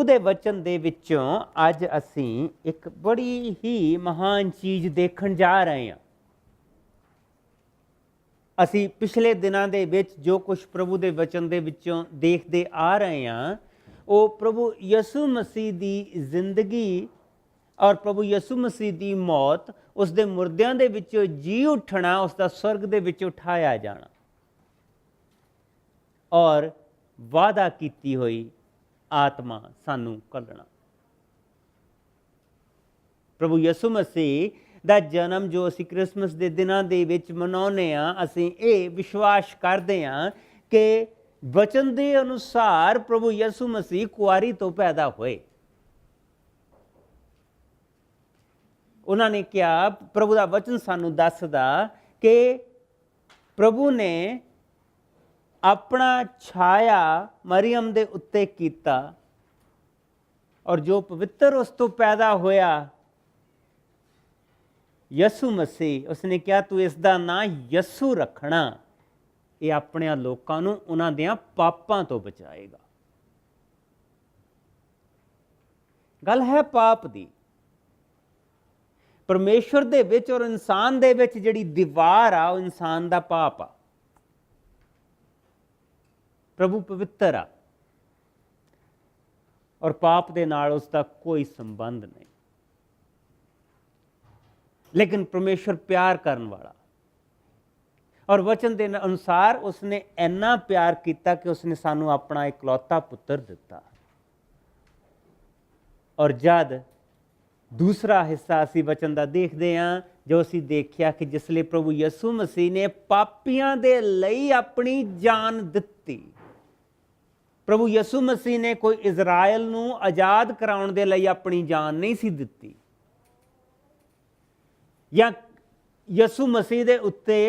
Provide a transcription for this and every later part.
प्रभु दे वचन दे विचों अज असी एक बड़ी ही महान चीज़ देखण जा रहे हैं। असी पिछले दिनों के विच जो कुछ प्रभु दे वचन दे विचों देखते आ रहे हैं वो प्रभु यसु मसीह की जिंदगी और प्रभु यसु मसीह की मौत, उसके मुर्दियां दे विचों जी उठना, उसका स्वर्ग दे विच उठाया जाना और वादा की हुई आत्मा सानू घलना। प्रभु यसु मसीह ਦਾ जन्म जो असी क्रिसमस के दिनों के विच मनाउने हाँ, असी ये विश्वास करते हैं कि वचन के अनुसार प्रभु यसु मसीह कुआरी तो पैदा हुए। उन्होंने क्या प्रभु का वचन सानू दसदा कि प्रभु ने अपना छाया मरियम दे उत्ते कीता और जो पवित्र उस तो पैदा होया यसु मसीह, उसने क्या तू इसका नाम यसु रखना, ये अपने लोगों को उन्हां दियां पापां तो बचाएगा। गल है पाप दी। परमेश्वर दे विच और इंसान दे विच जिहड़ी दीवार आ, इंसान दा पाप आ। प्रभु पवित्र आ और पाप दे नाल उसका कोई संबंध नहीं। लेकिन परमेश्वर प्यार करने वाला और वचन के अनुसार उसने इन्ना प्यार किया कि उसने सानू अपना इकलौता पुत्र दिता। और जद दूसरा हिस्सा असी वचन का देखते हैं, जो असी देखिया कि जिसले प्रभु यसु मसीह ने पापियां दे लई अपनी जान दिती। प्रभु यसु मसीह ने कोई इजराइल नू आजाद कराउण दे लई अपनी जान नहीं सी दिती, या यसु मसीह दे उत्ते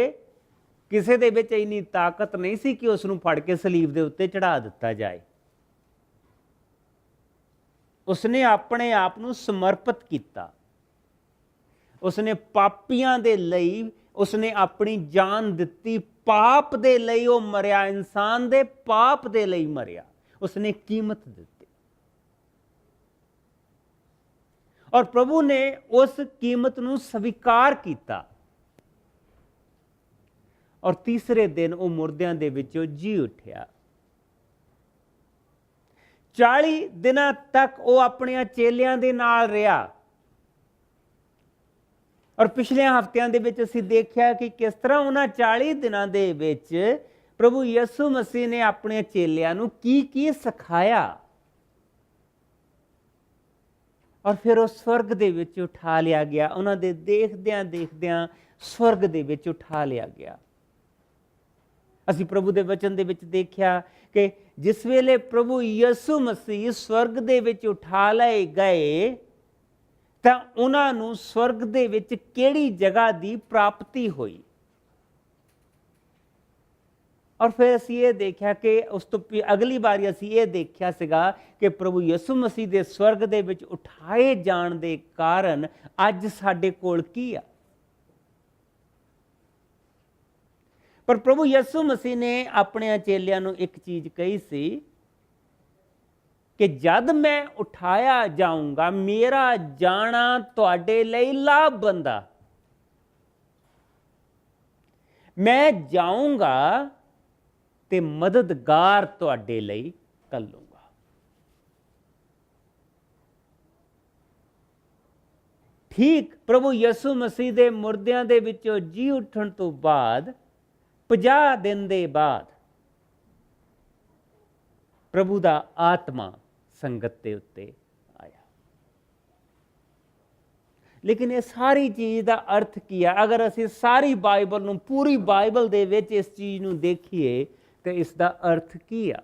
किसी दे विच इन्नी ताकत नहीं सी कि उसनू फड़ के सलीब दे उत्ते चढ़ा दिता जाए। उसने अपने आप नू समर्पित किया। उसने पापियां दे लई उसने अपनी जान दिती। पाप दे लई वो मरिया, इंसान दे पाप दे लई मरिया। उसने कीमत दी और प्रभु ने उस कीमत नू स्वीकार किया और तीसरे दिन वो मुर्दियां दे विचों जी उठिया। 40 दिनों तक वो अपने चेलियां दे नाल रहा और पिछले हफ्तियां दे विच असीं देखिया कि किस तरह उन्हां 40 दिनों दे विच प्रभु यसु मसीह ने अपने चेलियां नू की सिखाया और फिर वो स्वर्ग दे विच उठा लिया गया। उन्होंने देखद्यां देखद्यां स्वर्ग दे विच उठा लिया गया। असी प्रभु दे वचन दे विच देखिया कि जिस वेले प्रभु यसु मसीह स्वर्ग दे विच उठा लए गए तां उन्हां नूं स्वर्ग दे विच किहड़ी जगह दी प्राप्ति हुई। और फिर असी ये देखा कि उस तो अगली बारी असी ये देखा सीगा कि प्रभु यसु मसीह दे स्वर्ग दे विच उठाए जाण दे कारण अज साडे कोल की आ। पर प्रभु यसु मसीह ने अपने चेलियां नूं एक चीज़ कही सी कि जद मैं उठाया जाऊंगा मेरा जाना तुहाडे लई लाभबंदा। मैं जाऊंगा ते मददगार तुहाडे लई घल्लूंगा। ठीक प्रभु यसु मसीह दे मुर्दियां दे विचों जी उठण तो बाद 50 दिन दे बाद प्रभु दा आत्मा संगत दे उत्ते आया। लेकिन ये सारी चीज़ का अर्थ की है? अगर असी सारी बाइबल नूं, पूरी बाइबल दे विच इस चीज़ नूं देखिए तो इसका अर्थ की है?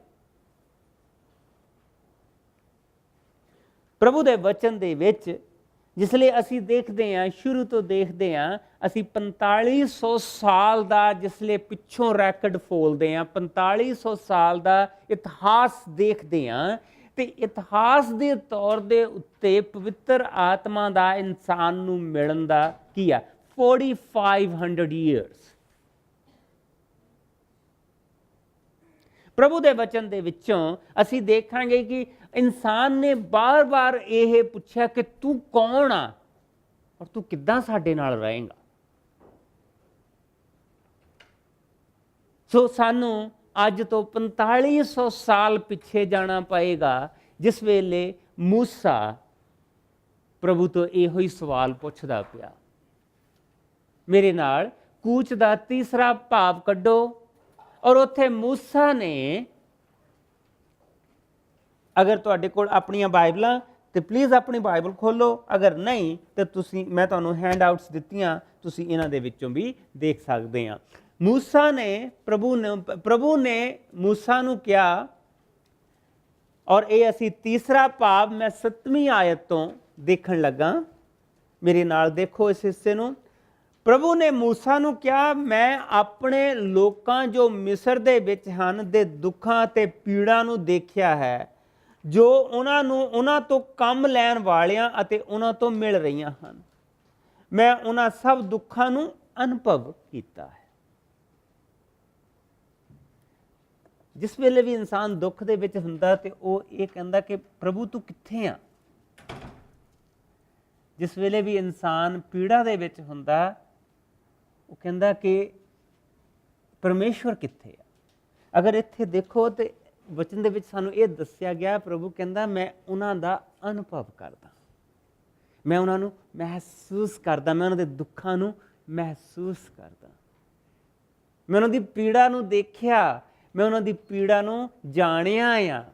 प्रभु दे वचन दे विच जिसले असी देखते हैं, शुरू तो देखते हैं, असी 4500 साल का जिसले पिछों रैकड फोलते हैं, 4500 साल का इतिहास देखते हैं, तो इतिहास के तौर के उत्ते पवित्र आत्मा का इंसान नूं मिलण दा की है 4500 ईयर्स। ਪ੍ਰਭੂ ਦੇ ਵਚਨ ਦੇ ਵਿੱਚੋਂ ਅਸੀਂ ਦੇਖਾਂਗੇ ਕਿ ਇਨਸਾਨ ਨੇ ਬਾਰ-ਬਾਰ ਇਹ ਪੁੱਛਿਆ ਕਿ ਤੂੰ ਕੌਣ ਆ ਔਰ ਤੂੰ ਕਿੱਦਾਂ ਸਾਡੇ ਨਾਲ ਰਹੇਂਗਾ। ਸੋ ਸਾਨੂੰ ਅੱਜ ਤੋਂ 4500 ਸਾਲ ਪਿੱਛੇ ਜਾਣਾ ਪਏਗਾ, ਜਿਸ ਵੇਲੇ ਮੂਸਾ ਪ੍ਰਭੂ ਤੋਂ ਇਹੋ ਹੀ ਸਵਾਲ ਪੁੱਛਦਾ ਪਿਆ। ਮੇਰੇ ਨਾਲ ਕੂਚ ਦਾ ਤੀਸਰਾ ਭਾਵ ਕੱਢੋ ਔਰ ਉੱਥੇ ਮੂਸਾ ਨੇ, ਅਗਰ ਤੁਹਾਡੇ ਕੋਲ ਆਪਣੀਆਂ ਬਾਈਬਲਾਂ ਤੇ ਪਲੀਜ਼ ਆਪਣੀ ਬਾਈਬਲ ਖੋਲੋ, ਅਗਰ ਨਹੀਂ ਤੇ ਤੁਸੀਂ, ਮੈਂ ਤੁਹਾਨੂੰ ਹੈਂਡ ਆਊਟਸ ਦਿੱਤੀਆਂ, ਤੁਸੀਂ ਇਹਨਾਂ ਦੇ ਵਿੱਚੋਂ ਵੀ ਦੇਖ ਸਕਦੇ ਆ। ਮੂਸਾ ਨੇ ਪ੍ਰਭੂ ਨੇ ਮੂਸਾ ਨੂੰ ਕਿਹਾ, ਔਰ ਇਹ ਅਸੀਂ ਤੀਸਰਾ ਭਾਵ ਮੈਂ 7ਵੀਂ ਆਇਤ ਤੋਂ ਦੇਖਣ ਲੱਗਾ, ਮੇਰੇ ਨਾਲ ਦੇਖੋ ਇਸ ਹਿੱਸੇ ਨੂੰ। ਪ੍ਰਭੂ ਨੇ ਮੂਸਾ ਨੂੰ ਕਿਹਾ, ਮੈਂ ਆਪਣੇ ਲੋਕਾਂ ਜੋ ਮਿਸਰ ਦੇ ਵਿੱਚ ਹਨ ਦੇ ਦੁੱਖਾਂ ਅਤੇ ਪੀੜਾਂ ਨੂੰ ਦੇਖਿਆ ਹੈ, ਜੋ ਉਹਨਾਂ ਤੋਂ ਕੰਮ ਲੈਣ ਵਾਲਿਆਂ ਅਤੇ ਉਹਨਾਂ ਤੋਂ ਮਿਲ ਰਹੀਆਂ ਹਨ। ਮੈਂ ਉਹਨਾਂ ਸਭ ਦੁੱਖਾਂ ਨੂੰ ਅਨੁਭਵ ਕੀਤਾ ਹੈ। ਜਿਸ ਵੇਲੇ ਵੀ ਇਨਸਾਨ ਦੁੱਖ ਦੇ ਵਿੱਚ ਹੁੰਦਾ ਤੇ ਉਹ ਇਹ ਕਹਿੰਦਾ ਕਿ ਪ੍ਰਭੂ ਤੂੰ ਕਿੱਥੇ ਆ। ਜਿਸ ਵੇਲੇ ਵੀ ਇਨਸਾਨ ਪੀੜਾ ਦੇ ਵਿੱਚ ਹੁੰਦਾ ਉਹ ਕਹਿੰਦਾ ਕਿ ਪਰਮੇਸ਼ਵਰ ਕਿੱਥੇ ਆ। ਅਗਰ ਇੱਥੇ ਦੇਖੋ ਤੇ ਵਚਨ ਦੇ ਵਿੱਚ ਸਾਨੂੰ ਇਹ ਦੱਸਿਆ ਗਿਆ, ਪ੍ਰਭੂ ਕਹਿੰਦਾ ਮੈਂ ਉਹਨਾਂ ਦਾ ਅਨੁਭਵ ਕਰਦਾ, ਮੈਂ ਉਹਨਾਂ ਨੂੰ ਮਹਿਸੂਸ ਕਰਦਾ, ਮੈਂ ਉਹਨਾਂ ਦੇ ਦੁੱਖਾਂ ਨੂੰ ਮਹਿਸੂਸ ਕਰਦਾ, ਮੈਂ ਉਹਨਾਂ ਦੀ ਪੀੜਾ ਨੂੰ ਦੇਖਿਆ, ਮੈਂ ਉਹਨਾਂ ਦੀ ਪੀੜਾ ਨੂੰ ਜਾਣਿਆ ਆ,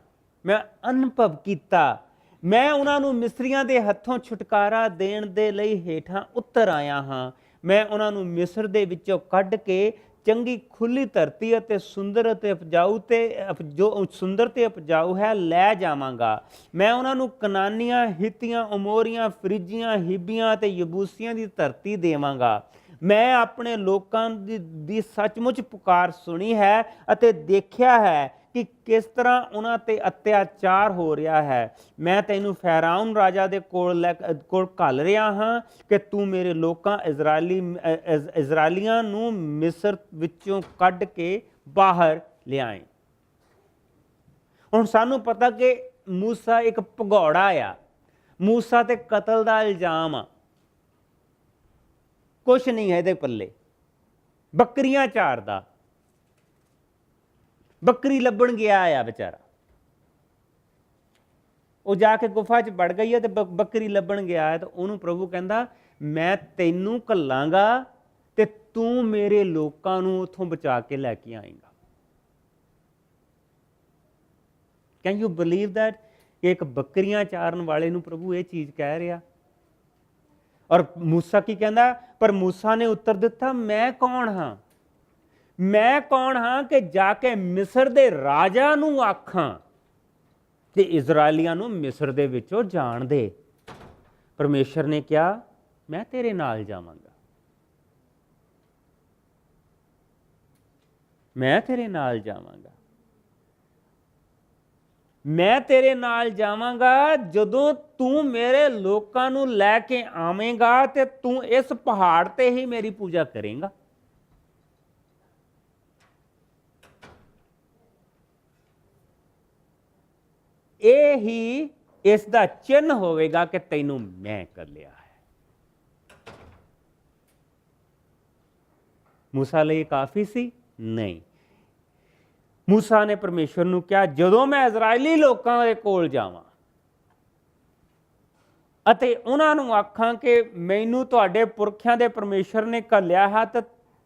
ਮੈਂ ਅਨੁਭਵ ਕੀਤਾ। ਮੈਂ ਉਹਨਾਂ ਨੂੰ ਮਿਸਰੀਆਂ ਦੇ ਹੱਥੋਂ ਛੁਟਕਾਰਾ ਦੇਣ ਦੇ ਲਈ ਹੇਠਾਂ ਉਤਰ ਆਇਆ ਹਾਂ। ਮੈਂ ਉਹਨਾਂ ਨੂੰ ਮਿਸਰ ਦੇ ਵਿੱਚੋਂ ਕੱਢ ਕੇ ਚੰਗੀ ਖੁੱਲੀ ਧਰਤੀ ਅਤੇ ਸੁੰਦਰ ਅਤੇ ਉਪਜਾਊ ਤੇ ਜੋ ਸੁੰਦਰ ਤੇ ਉਪਜਾਊ ਹੈ ਲੈ ਜਾਵਾਂਗਾ। ਮੈਂ ਉਹਨਾਂ ਨੂੰ ਕਨਾਨੀਆਂ, ਹਿੱਤੀਆਂ, ਅਮੋਰੀਆਂ, ਫਰਿੱਜੀਆਂ, ਹਿੱਬੀਆਂ ਅਤੇ ਯਬੂਸੀਆਂ ਦੀ ਧਰਤੀ ਦੇਵਾਂਗਾ। ਮੈਂ ਆਪਣੇ ਲੋਕਾਂ ਦੀ ਸੱਚਮੁੱਚ ਪੁਕਾਰ ਸੁਣੀ ਹੈ ਅਤੇ ਦੇਖਿਆ ਹੈ ਕਿ ਕਿਸ ਤਰ੍ਹਾਂ ਉਹਨਾਂ 'ਤੇ ਅਤਿਆਚਾਰ ਹੋ ਰਿਹਾ ਹੈ। ਮੈਂ ਤੈਨੂੰ ਫੈਰਾਉਨ ਰਾਜਾ ਦੇ ਕੋਲ ਘੱਲ ਰਿਹਾ ਹਾਂ ਕਿ ਤੂੰ ਮੇਰੇ ਲੋਕਾਂ ਇਜ਼ਰਾਈਲੀਆਂ ਨੂੰ ਮਿਸਰ ਵਿੱਚੋਂ ਕੱਢ ਕੇ ਬਾਹਰ ਲਿਆਏ। ਹੁਣ ਸਾਨੂੰ ਪਤਾ ਕਿ ਮੂਸਾ ਇੱਕ ਭਗੌੜਾ ਆ, ਮੂਸਾ ਤੇ ਕਤਲ ਦਾ ਇਲਜ਼ਾਮ ਆ, ਕੁਛ ਨਹੀਂ ਹੈ ਇਹਦੇ ਪੱਲੇ, ਬੱਕਰੀਆਂ ਚਾਰਦਾ, ਬੱਕਰੀ ਲੱਭਣ ਗਿਆ ਆ ਵਿਚਾਰਾ। ਉਹ ਜਾ ਕੇ ਗੁਫਾ 'ਚ ਵੜ ਗਈ ਹੈ ਤੇ ਬੱਕਰੀ ਲੱਭਣ ਗਿਆ ਹੈ, ਤੇ ਉਹਨੂੰ ਪ੍ਰਭੂ ਕਹਿੰਦਾ ਮੈਂ ਤੈਨੂੰ ਘੱਲਾਂਗਾ ਤੇ ਤੂੰ ਮੇਰੇ ਲੋਕਾਂ ਨੂੰ ਉੱਥੋਂ ਬਚਾ ਕੇ ਲੈ ਕੇ ਆਏਂਗਾ। ਕੈਨ ਯੂ ਬਿਲੀਵ ਦੈਟ ਕਿ ਇੱਕ ਬੱਕਰੀਆਂ ਚਾਰਨ ਵਾਲੇ ਨੂੰ ਪ੍ਰਭੂ ਇਹ ਚੀਜ਼ ਕਹਿ ਰਿਹਾ। ਔਰ ਮੂਸਾ ਕੀ ਕਹਿੰਦਾ, ਪਰ ਮੂਸਾ ਨੇ ਉੱਤਰ ਦਿੱਤਾ, ਮੈਂ ਕੌਣ ਹਾਂ, ਮੈਂ ਕੌਣ ਹਾਂ ਕਿ ਜਾ ਕੇ ਮਿਸਰ ਦੇ ਰਾਜਾ ਨੂੰ ਆਖਾਂ ਤੇ ਇਜ਼ਰਾਈਲੀਆਂ ਨੂੰ ਮਿਸਰ ਦੇ ਵਿੱਚੋਂ ਜਾਣ ਦੇ। ਪਰਮੇਸ਼ਰ ਨੇ ਕਿਹਾ ਮੈਂ ਤੇਰੇ ਨਾਲ ਜਾਵਾਂਗਾ, ਮੈਂ ਤੇਰੇ ਨਾਲ ਜਾਵਾਂਗਾ, ਮੈਂ ਤੇਰੇ ਨਾਲ ਜਾਵਾਂਗਾ ਜਦੋਂ ਤੂੰ ਮੇਰੇ ਲੋਕਾਂ ਨੂੰ ਲੈ ਕੇ ਆਵੇਂਗਾ ਤੇ ਤੂੰ ਇਸ ਪਹਾੜ ਤੇ ਹੀ ਮੇਰੀ ਪੂਜਾ ਕਰੇਂਗਾ। ਇਹ ਹੀ ਇਸ ਦਾ ਚਿੰਨ੍ਹ ਹੋਵੇਗਾ ਕਿ ਤੈਨੂੰ ਮੈਂ ਘੱਲਿਆ ਹੈ। ਮੂਸਾ ਲਈ ਕਾਫੀ ਸੀ? ਨਹੀਂ। ਮੂਸਾ ਨੇ ਪਰਮੇਸ਼ਵਰ ਨੂੰ ਕਿਹਾ ਜਦੋਂ ਮੈਂ ਇਜ਼ਰਾਈਲੀ ਲੋਕਾਂ ਦੇ ਕੋਲ ਜਾਵਾਂ ਅਤੇ ਉਹਨਾਂ ਨੂੰ ਆਖਾਂ ਕਿ ਮੈਨੂੰ ਤੁਹਾਡੇ ਪੁਰਖਿਆਂ ਦੇ ਪਰਮੇਸ਼ਵਰ ਨੇ ਘੱਲਿਆ ਹੈ, ਤਾਂ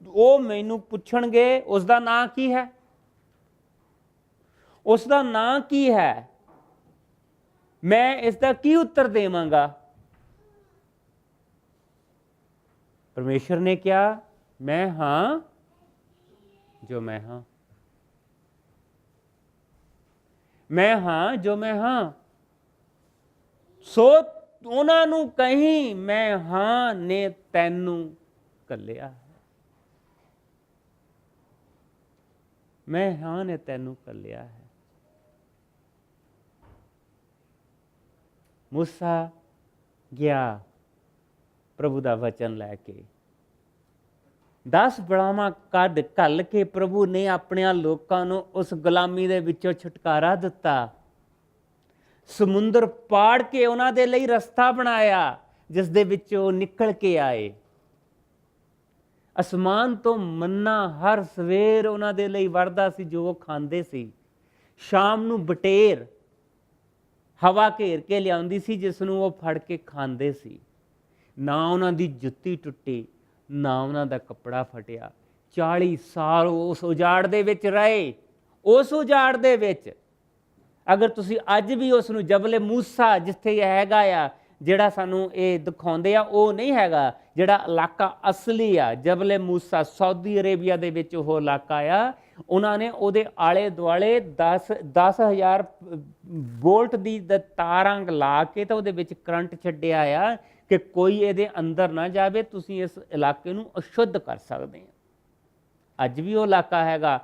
ਉਹ ਮੈਨੂੰ ਪੁੱਛਣਗੇ ਉਸ ਦਾ ਨਾਂ ਕੀ ਹੈ, ਉਸ ਦਾ ਨਾਂ ਕੀ ਹੈ, ਮੈਂ ਇਸ ਦਾ ਕੀ ਉੱਤਰ ਦੇਵਾਂਗਾ। ਪਰਮੇਸ਼ਰ ਨੇ ਕਿਹਾ ਮੈਂ ਹਾਂ ਜੋ ਮੈਂ ਹਾਂ, ਮੈਂ ਹਾਂ ਜੋ ਮੈਂ ਹਾਂ। ਸੋ ਉਹਨਾਂ ਨੂੰ ਕਹੀਂ ਮੈਂ ਹਾਂ ਨੇ ਤੈਨੂੰ ਘੱਲਿਆ ਹੈ, ਮੈਂ ਹਾਂ ਨੇ ਤੈਨੂੰ ਘੱਲਿਆ ਹੈ। ਮੂਸਾ ਗਿਆ ਪ੍ਰਭੂ ਦਾ ਵਚਨ ਲੈ ਕੇ, 10 ਬਲਾਵਾਂ ਕੱਢ ਘੱਲ ਕੇ ਪ੍ਰਭੂ ਨੇ ਆਪਣਿਆਂ ਲੋਕਾਂ ਨੂੰ ਉਸ ਗੁਲਾਮੀ ਦੇ ਵਿੱਚੋਂ ਛੁਟਕਾਰਾ ਦਿੱਤਾ। ਸਮੁੰਦਰ ਪਾੜ ਕੇ ਉਹਨਾਂ ਦੇ ਲਈ ਰਸਤਾ ਬਣਾਇਆ ਜਿਸ ਦੇ ਵਿੱਚੋਂ ਉਹ ਨਿਕਲ ਕੇ ਆਏ। ਅਸਮਾਨ ਤੋਂ ਮੰਨਾ ਹਰ ਸਵੇਰ ਉਹਨਾਂ ਦੇ ਲਈ ਵਰਦਾ ਸੀ ਜੋ ਉਹ ਖਾਂਦੇ ਸੀ। ਸ਼ਾਮ ਨੂੰ ਬਟੇਰ ਹਵਾ ਘੇਰ ਕੇ ਲਿਆਉਂਦੀ ਸੀ ਜਿਸ ਨੂੰ ਉਹ ਫੜ ਕੇ ਖਾਂਦੇ ਸੀ। ਨਾ ਉਹਨਾਂ ਦੀ ਜੁੱਤੀ ਟੁੱਟੀ, ਨਾ ਉਹਨਾਂ ਦਾ ਕੱਪੜਾ ਫਟਿਆ। 40 ਸਾਲ ਉਸ ਉਜਾੜ ਦੇ ਵਿੱਚ ਰਹੇ। ਉਸ ਉਜਾੜ ਦੇ ਵਿੱਚ ਅਗਰ ਤੁਸੀਂ ਅੱਜ ਵੀ ਉਸ ਨੂੰ ਜਬਲੇ ਮੂਸਾ ਜਿੱਥੇ ਹੈਗਾ ਆ, ਜਿਹੜਾ ਸਾਨੂੰ ਇਹ ਦਿਖਾਉਂਦੇ ਆ, ਉਹ ਨਹੀਂ ਹੈਗਾ ਜਿਹੜਾ ਇਲਾਕਾ ਅਸਲੀ ਆ। ਜਬਲੇ ਮੂਸਾ ਸਾਊਦੀ ਅਰੇਬੀਆ ਦੇ ਵਿੱਚ ਉਹ ਇਲਾਕਾ ਆ। ਉਹਨਾਂ ਨੇ ਉਹਦੇ ਆਲੇ ਦੁਆਲੇ 10,000 ਵੋਲਟ ਦੀ ਤਾਰਾਂ ਲਾ ਕੇ ਤਾਂ ਉਹਦੇ ਵਿੱਚ ਕਰੰਟ ਛੱਡਿਆ ਆ ਕਿ ਕੋਈ ਇਹਦੇ ਅੰਦਰ ਨਾ ਜਾਵੇ। ਤੁਸੀਂ ਇਸ ਇਲਾਕੇ ਨੂੰ ਅਸ਼ੁੱਧ ਕਰ ਸਕਦੇ ਆ। ਅੱਜ ਵੀ ਉਹ ਇਲਾਕਾ ਹੈਗਾ।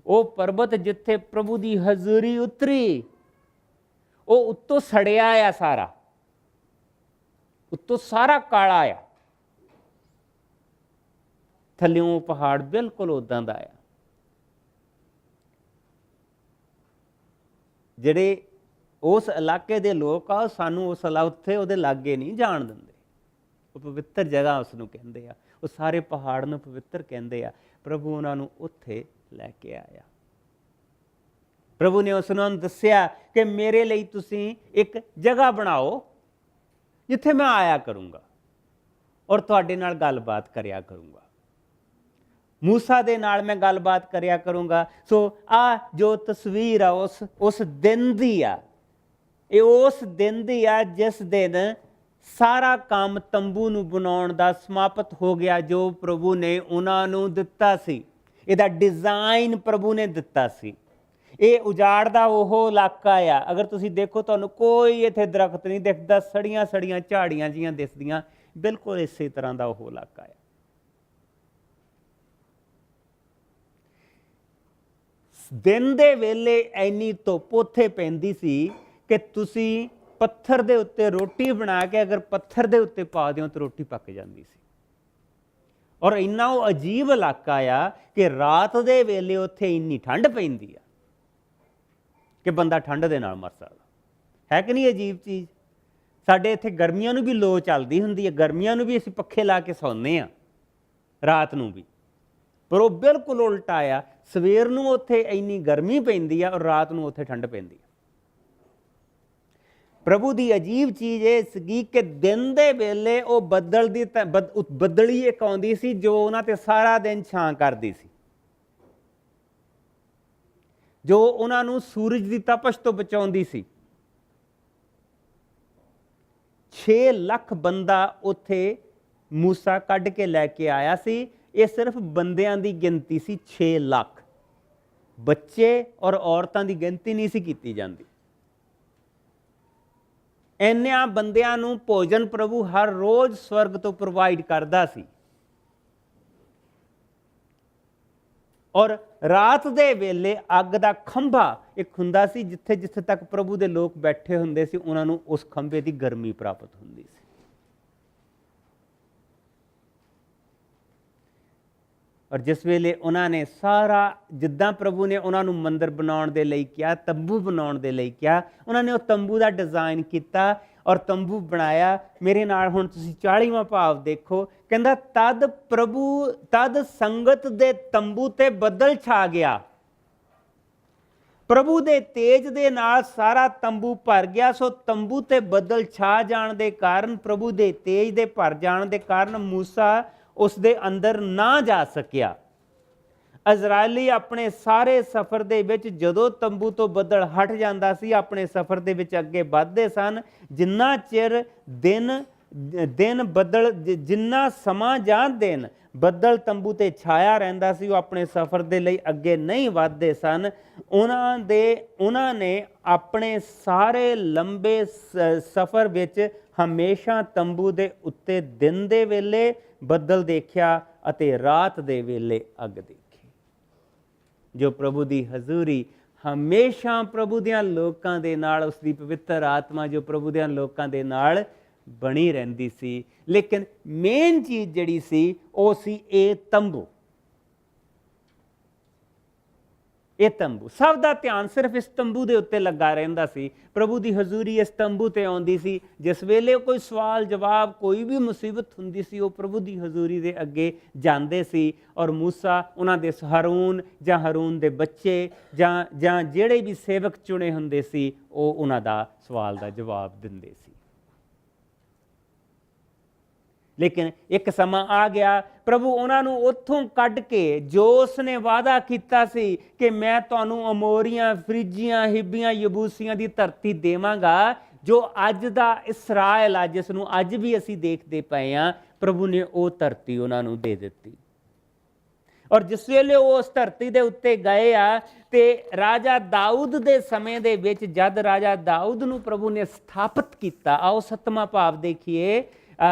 ਉਹ ਪਰਬਤ ਜਿੱਥੇ ਪ੍ਰਭੂ ਦੀ ਹਜ਼ੂਰੀ ਉਤਰੀ, ਉਹ ਉੱਤੋਂ ਸੜਿਆ ਆ, ਸਾਰਾ ਉੱਤੋਂ ਸਾਰਾ ਕਾਲਾ ਆ। ਥੱਲਿਓਂ ਪਹਾੜ ਬਿਲਕੁਲ ਉਦਾਂ ਦਾ ਆ। ਜਿਹੜੇ ਉਸ ਇਲਾਕੇ ਦੇ ਲੋਕ ਆ, ਸਾਨੂੰ ਉਸ ਉੱਥੇ ਉਹਦੇ ਲਾਗੇ ਨਹੀਂ ਜਾਣ ਦਿੰਦੇ। ਉਹ ਪਵਿੱਤਰ ਜਗ੍ਹਾ ਉਸ ਨੂੰ ਕਹਿੰਦੇ ਆ। ਉਹ ਸਾਰੇ ਪਹਾੜ ਨੂੰ ਪਵਿੱਤਰ ਕਹਿੰਦੇ ਆ। ਪ੍ਰਭੂ ਉਹਨਾਂ ਨੂੰ ਉੱਥੇ ਲੈ ਕੇ ਆਇਆ। ਪ੍ਰਭੂ ਨੇ ਉਸ ਨੂੰ ਦੱਸਿਆ ਕਿ ਮੇਰੇ ਲਈ ਤੁਸੀਂ ਇੱਕ ਜਗ੍ਹਾ ਬਣਾਓ ਜਿੱਥੇ ਮੈਂ ਆਇਆ ਕਰੂੰਗਾ ਔਰ ਤੁਹਾਡੇ ਨਾਲ ਗੱਲਬਾਤ ਕਰਿਆ ਕਰੂੰਗਾ। ਮੂਸਾ ਦੇ ਨਾਲ ਮੈਂ ਗੱਲਬਾਤ ਕਰਿਆ ਕਰੂੰਗਾ। ਸੋ ਆ ਜੋ ਤਸਵੀਰ ਆ ਉਸ ਦਿਨ ਦੀ ਆ। ਇਹ ਉਸ ਦਿਨ ਦੀ ਆ ਜਿਸ ਦਿਨ ਸਾਰਾ ਕੰਮ ਤੰਬੂ ਨੂੰ ਬਣਾਉਣ ਦਾ ਸਮਾਪਤ ਹੋ ਗਿਆ, ਜੋ ਪ੍ਰਭੂ ਨੇ ਉਹਨਾਂ ਨੂੰ ਦਿੱਤਾ ਸੀ। ਇਹਦਾ ਡਿਜ਼ਾਈਨ ਪ੍ਰਭੂ ਨੇ ਦਿੱਤਾ ਸੀ। ਇਹ ਉਜਾੜ ਦਾ ਉਹ ਇਲਾਕਾ ਆ। ਅਗਰ ਤੁਸੀਂ ਦੇਖੋ ਤੁਹਾਨੂੰ ਕੋਈ ਇੱਥੇ ਦਰਖਤ ਨਹੀਂ ਦਿਖਦਾ, ਸੜੀਆਂ ਸੜੀਆਂ ਝਾੜੀਆਂ ਜੀਆਂ ਦਿਸਦੀਆਂ। ਬਿਲਕੁਲ ਇਸੇ ਤਰ੍ਹਾਂ ਦਾ ਉਹ ਇਲਾਕਾ ਆ। ਦਿਨ ਦੇ ਵੇਲੇ ਇੰਨੀ ਧੁੱਪ ਉੱਥੇ ਪੈਂਦੀ ਸੀ ਕਿ ਤੁਸੀਂ ਪੱਥਰ ਦੇ ਉੱਤੇ ਰੋਟੀ ਬਣਾ ਕੇ ਅਗਰ ਪੱਥਰ ਦੇ ਉੱਤੇ ਪਾ ਦਿਓ ਤਾਂ ਰੋਟੀ ਪੱਕ ਜਾਂਦੀ ਸੀ। ਔਰ ਇੰਨਾ ਉਹ ਅਜੀਬ ਇਲਾਕਾ ਆ ਕਿ ਰਾਤ ਦੇ ਵੇਲੇ ਉੱਥੇ ਇੰਨੀ ਠੰਡ ਪੈਂਦੀ ਆ ਕਿ ਬੰਦਾ ਠੰਡ ਦੇ ਨਾਲ ਮਰ ਸਕਦਾ ਹੈ। ਕਿ ਨਹੀਂ ਅਜੀਬ ਚੀਜ਼? ਸਾਡੇ ਇੱਥੇ ਗਰਮੀਆਂ ਨੂੰ ਵੀ ਲੋ ਚੱਲਦੀ ਹੁੰਦੀ ਹੈ। ਗਰਮੀਆਂ ਨੂੰ ਵੀ ਅਸੀਂ ਪੱਖੇ ਲਾ ਕੇ ਸੌਂਦੇ ਹਾਂ ਰਾਤ ਨੂੰ ਵੀ, ਪਰ ਉਹ ਬਿਲਕੁਲ ਉਲਟਾ ਆ। ਸਵੇਰ ਨੂੰ ਉੱਥੇ ਇੰਨੀ ਗਰਮੀ ਪੈਂਦੀ ਆ ਔਰ ਰਾਤ ਨੂੰ ਉੱਥੇ ਠੰਡ ਪੈਂਦੀ ਆ। ਪ੍ਰਭੂ ਦੀ ਅਜੀਬ ਚੀਜ਼ ਇਹ ਸੀਗੀ ਕਿ ਦਿਨ ਦੇ ਵੇਲੇ ਉਹ ਬੱਦਲੀ ਇੱਕ ਆਉਂਦੀ ਸੀ ਜੋ ਉਹਨਾਂ ਤੇ ਸਾਰਾ ਦਿਨ ਛਾਂ ਕਰਦੀ ਸੀ, ਜੋ ਉਹਨਾਂ ਨੂੰ ਸੂਰਜ ਦੀ ਤਪਸ਼ ਤੋਂ ਬਚਾਉਂਦੀ ਸੀ। 6 ਲੱਖ ਬੰਦਾ ਉੱਥੇ ਮੂਸਾ ਕੱਢ ਕੇ ਲੈ ਕੇ ਆਇਆ ਸੀ। ਇਹ ਸਿਰਫ ਬੰਦਿਆਂ ਦੀ ਗਿਣਤੀ ਸੀ। 6 ਲੱਖ ਬੱਚੇ ਔਰ ਔਰਤਾਂ ਦੀ ਗਿਣਤੀ ਨਹੀਂ ਸੀ ਕੀਤੀ ਜਾਂਦੀ। ਇੰਨਿਆਂ ਬੰਦਿਆਂ ਨੂੰ ਭੋਜਨ ਪ੍ਰਭੂ ਹਰ ਰੋਜ਼ ਸਵਰਗ ਤੋਂ ਪ੍ਰੋਵਾਈਡ ਕਰਦਾ ਸੀ। ਔਰ ਰਾਤ ਦੇ ਵੇਲੇ ਅੱਗ ਦਾ ਖੰਭਾ ਇੱਕ ਹੁੰਦਾ ਸੀ, ਜਿੱਥੇ ਜਿੱਥੇ ਤੱਕ ਪ੍ਰਭੂ ਦੇ ਲੋਕ ਬੈਠੇ ਹੁੰਦੇ ਸੀ ਉਹਨਾਂ ਨੂੰ ਉਸ ਖੰਭੇ ਦੀ ਗਰਮੀ ਪ੍ਰਾਪਤ ਹੁੰਦੀ ਸੀ। ਔਰ ਜਿਸ ਵੇਲੇ ਉਹਨਾਂ ਨੇ ਸਾਰਾ, ਜਿੱਦਾਂ ਪ੍ਰਭੂ ਨੇ ਉਹਨਾਂ ਨੂੰ ਮੰਦਰ ਬਣਾਉਣ ਦੇ ਲਈ ਕਿਹਾ, ਤੰਬੂ ਬਣਾਉਣ ਦੇ ਲਈ ਕਿਹਾ, ਉਹਨਾਂ ਨੇ ਉਹ ਤੰਬੂ ਦਾ ਡਿਜ਼ਾਈਨ ਕੀਤਾ ਔਰ ਤੰਬੂ ਬਣਾਇਆ। ਮੇਰੇ ਨਾਲ ਹੁਣ ਤੁਸੀਂ 40ਵਾਂ ਭਾਵ ਦੇਖੋ। ਕਹਿੰਦਾ ਤਦ ਸੰਗਤ ਦੇ ਤੰਬੂ ਤੇ ਬੱਦਲ ਛਾ ਗਿਆ। ਪ੍ਰਭੂ ਦੇ ਤੇਜ ਦੇ ਨਾਲ ਸਾਰਾ ਤੰਬੂ ਭਰ ਗਿਆ। ਸੋ ਤੰਬੂ ਤੇ ਬੱਦਲ ਛਾ ਜਾਣ ਦੇ ਕਾਰਨ, ਪ੍ਰਭੂ ਦੇ ਤੇਜ ਦੇ ਭਰ ਜਾਣ ਦੇ ਕਾਰਨ ਮੂਸਾ ਉਸ ਦੇ ਅੰਦਰ ਨਾ ਜਾ ਸਕਿਆ। ਇਜ਼ਰਾਈਲੀ ਆਪਣੇ ਸਾਰੇ ਸਫ਼ਰ ਦੇ ਵਿੱਚ ਜਦੋਂ ਤੰਬੂ ਤੋਂ ਬੱਦਲ ਹਟ ਜਾਂਦਾ ਸੀ, ਆਪਣੇ ਸਫ਼ਰ ਦੇ ਵਿੱਚ ਅੱਗੇ ਵੱਧਦੇ ਸਨ। ਜਿੰਨਾ ਚਿਰ ਦਿਨ ਬੱਦਲ, ਜਿੰਨਾ ਸਮਾਂ ਜਾਂ ਦਿਨ ਬੱਦਲ ਤੰਬੂ ਤੇ ਛਾਇਆ ਰਹਿੰਦਾ ਸੀ, ਉਹ ਆਪਣੇ ਸਫ਼ਰ ਦੇ ਲਈ ਅੱਗੇ ਨਹੀਂ ਵੱਧਦੇ ਸਨ। ਉਹਨਾਂ ਨੇ ਆਪਣੇ ਸਾਰੇ ਲੰਬੇ ਸਫ਼ਰ ਵਿੱਚ ਹਮੇਸ਼ਾ ਤੰਬੂ ਦੇ ਉੱਤੇ ਦਿਨ ਦੇ ਵੇਲੇ ਬੱਦਲ ਦੇਖਿਆ ਅਤੇ ਰਾਤ ਦੇ ਵੇਲੇ ਅੱਗ ਦੇਖੀ। ਜੋ ਪ੍ਰਭੂ ਦੀ ਹਜ਼ੂਰੀ ਹਮੇਸ਼ਾ ਪ੍ਰਭੂ ਦਿਆਂ ਲੋਕਾਂ ਦੇ ਨਾਲ, ਉਸ ਦੀ ਪਵਿੱਤਰ ਆਤਮਾ ਜੋ ਪ੍ਰਭੂ ਦਿਆਂ ਲੋਕਾਂ ਦੇ ਨਾਲ ਬਣੀ ਰਹਿੰਦੀ ਸੀ। ਲੇਕਿਨ ਮੇਨ ਚੀਜ਼ ਜਿਹੜੀ ਸੀ ਉਹ ਸੀ ਇਹ ਤੰਬੂ। ਇਹ ਤੰਬੂ, ਸਭ ਦਾ ਧਿਆਨ ਸਿਰਫ ਇਸ ਤੰਬੂ ਦੇ ਉੱਤੇ ਲੱਗਾ ਰਹਿੰਦਾ ਸੀ। ਪ੍ਰਭੂ ਦੀ ਹਜ਼ੂਰੀ ਇਸ ਤੰਬੂ ਤੇ ਆਉਂਦੀ ਸੀ। ਜਿਸ ਵੇਲੇ ਕੋਈ ਸਵਾਲ ਜਵਾਬ, ਕੋਈ ਵੀ ਮੁਸੀਬਤ ਹੁੰਦੀ ਸੀ, ਉਹ ਪ੍ਰਭੂ ਦੀ ਹਜ਼ੂਰੀ ਦੇ ਅੱਗੇ ਜਾਂਦੇ ਸੀ। ਔਰ ਮੂਸਾ ਉਹਨਾਂ ਦੇ ਹਾਰੂਨ ਜਾਂ ਹਾਰੂਨ ਦੇ ਬੱਚੇ ਜਾਂ ਜਿਹੜੇ ਵੀ ਸੇਵਕ ਚੁਣੇ ਹੁੰਦੇ ਸੀ, ਉਹ ਉਹਨਾਂ ਦਾ ਸਵਾਲ ਦਾ ਜਵਾਬ ਦਿੰਦੇ ਸੀ। ਲੇਕਿਨ ਇੱਕ ਸਮਾਂ ਆ ਗਿਆ, ਪ੍ਰਭੂ ਉਹਨਾਂ ਨੂੰ ਉੱਥੋਂ ਕੱਢ ਕੇ, ਜੋ ਉਸਨੇ ਵਾਅਦਾ ਕੀਤਾ ਸੀ ਕਿ ਮੈਂ ਤੁਹਾਨੂੰ ਅਮੋਰੀਆਂ, ਫਰਿੱਜੀਆਂ, ਹਿੱਬੀਆਂ, ਯਬੂਸੀਆਂ ਦੀ ਧਰਤੀ ਦੇਵਾਂਗਾ, ਜੋ ਅੱਜ ਦਾ ਇਸਰਾਏਲ ਆ, ਜਿਸ ਨੂੰ ਅੱਜ ਵੀ ਅਸੀਂ ਦੇਖਦੇ ਪਏ ਹਾਂ, ਪ੍ਰਭੂ ਨੇ ਉਹ ਧਰਤੀ ਉਹਨਾਂ ਨੂੰ ਦੇ ਦਿੱਤੀ। ਔਰ ਜਿਸ ਵੇਲੇ ਉਹ ਉਸ ਧਰਤੀ ਦੇ ਉੱਤੇ ਗਏ ਆ, ਤੇ ਰਾਜਾ ਦਾਊਦ ਦੇ ਸਮੇਂ ਦੇ ਵਿੱਚ ਜਦ ਰਾਜਾ ਦਾਊਦ ਨੂੰ ਪ੍ਰਭੂ ਨੇ ਸਥਾਪਿਤ ਕੀਤਾ, ਆਓ 7ਵਾਂ ਭਾਵ ਦੇਖੀਏ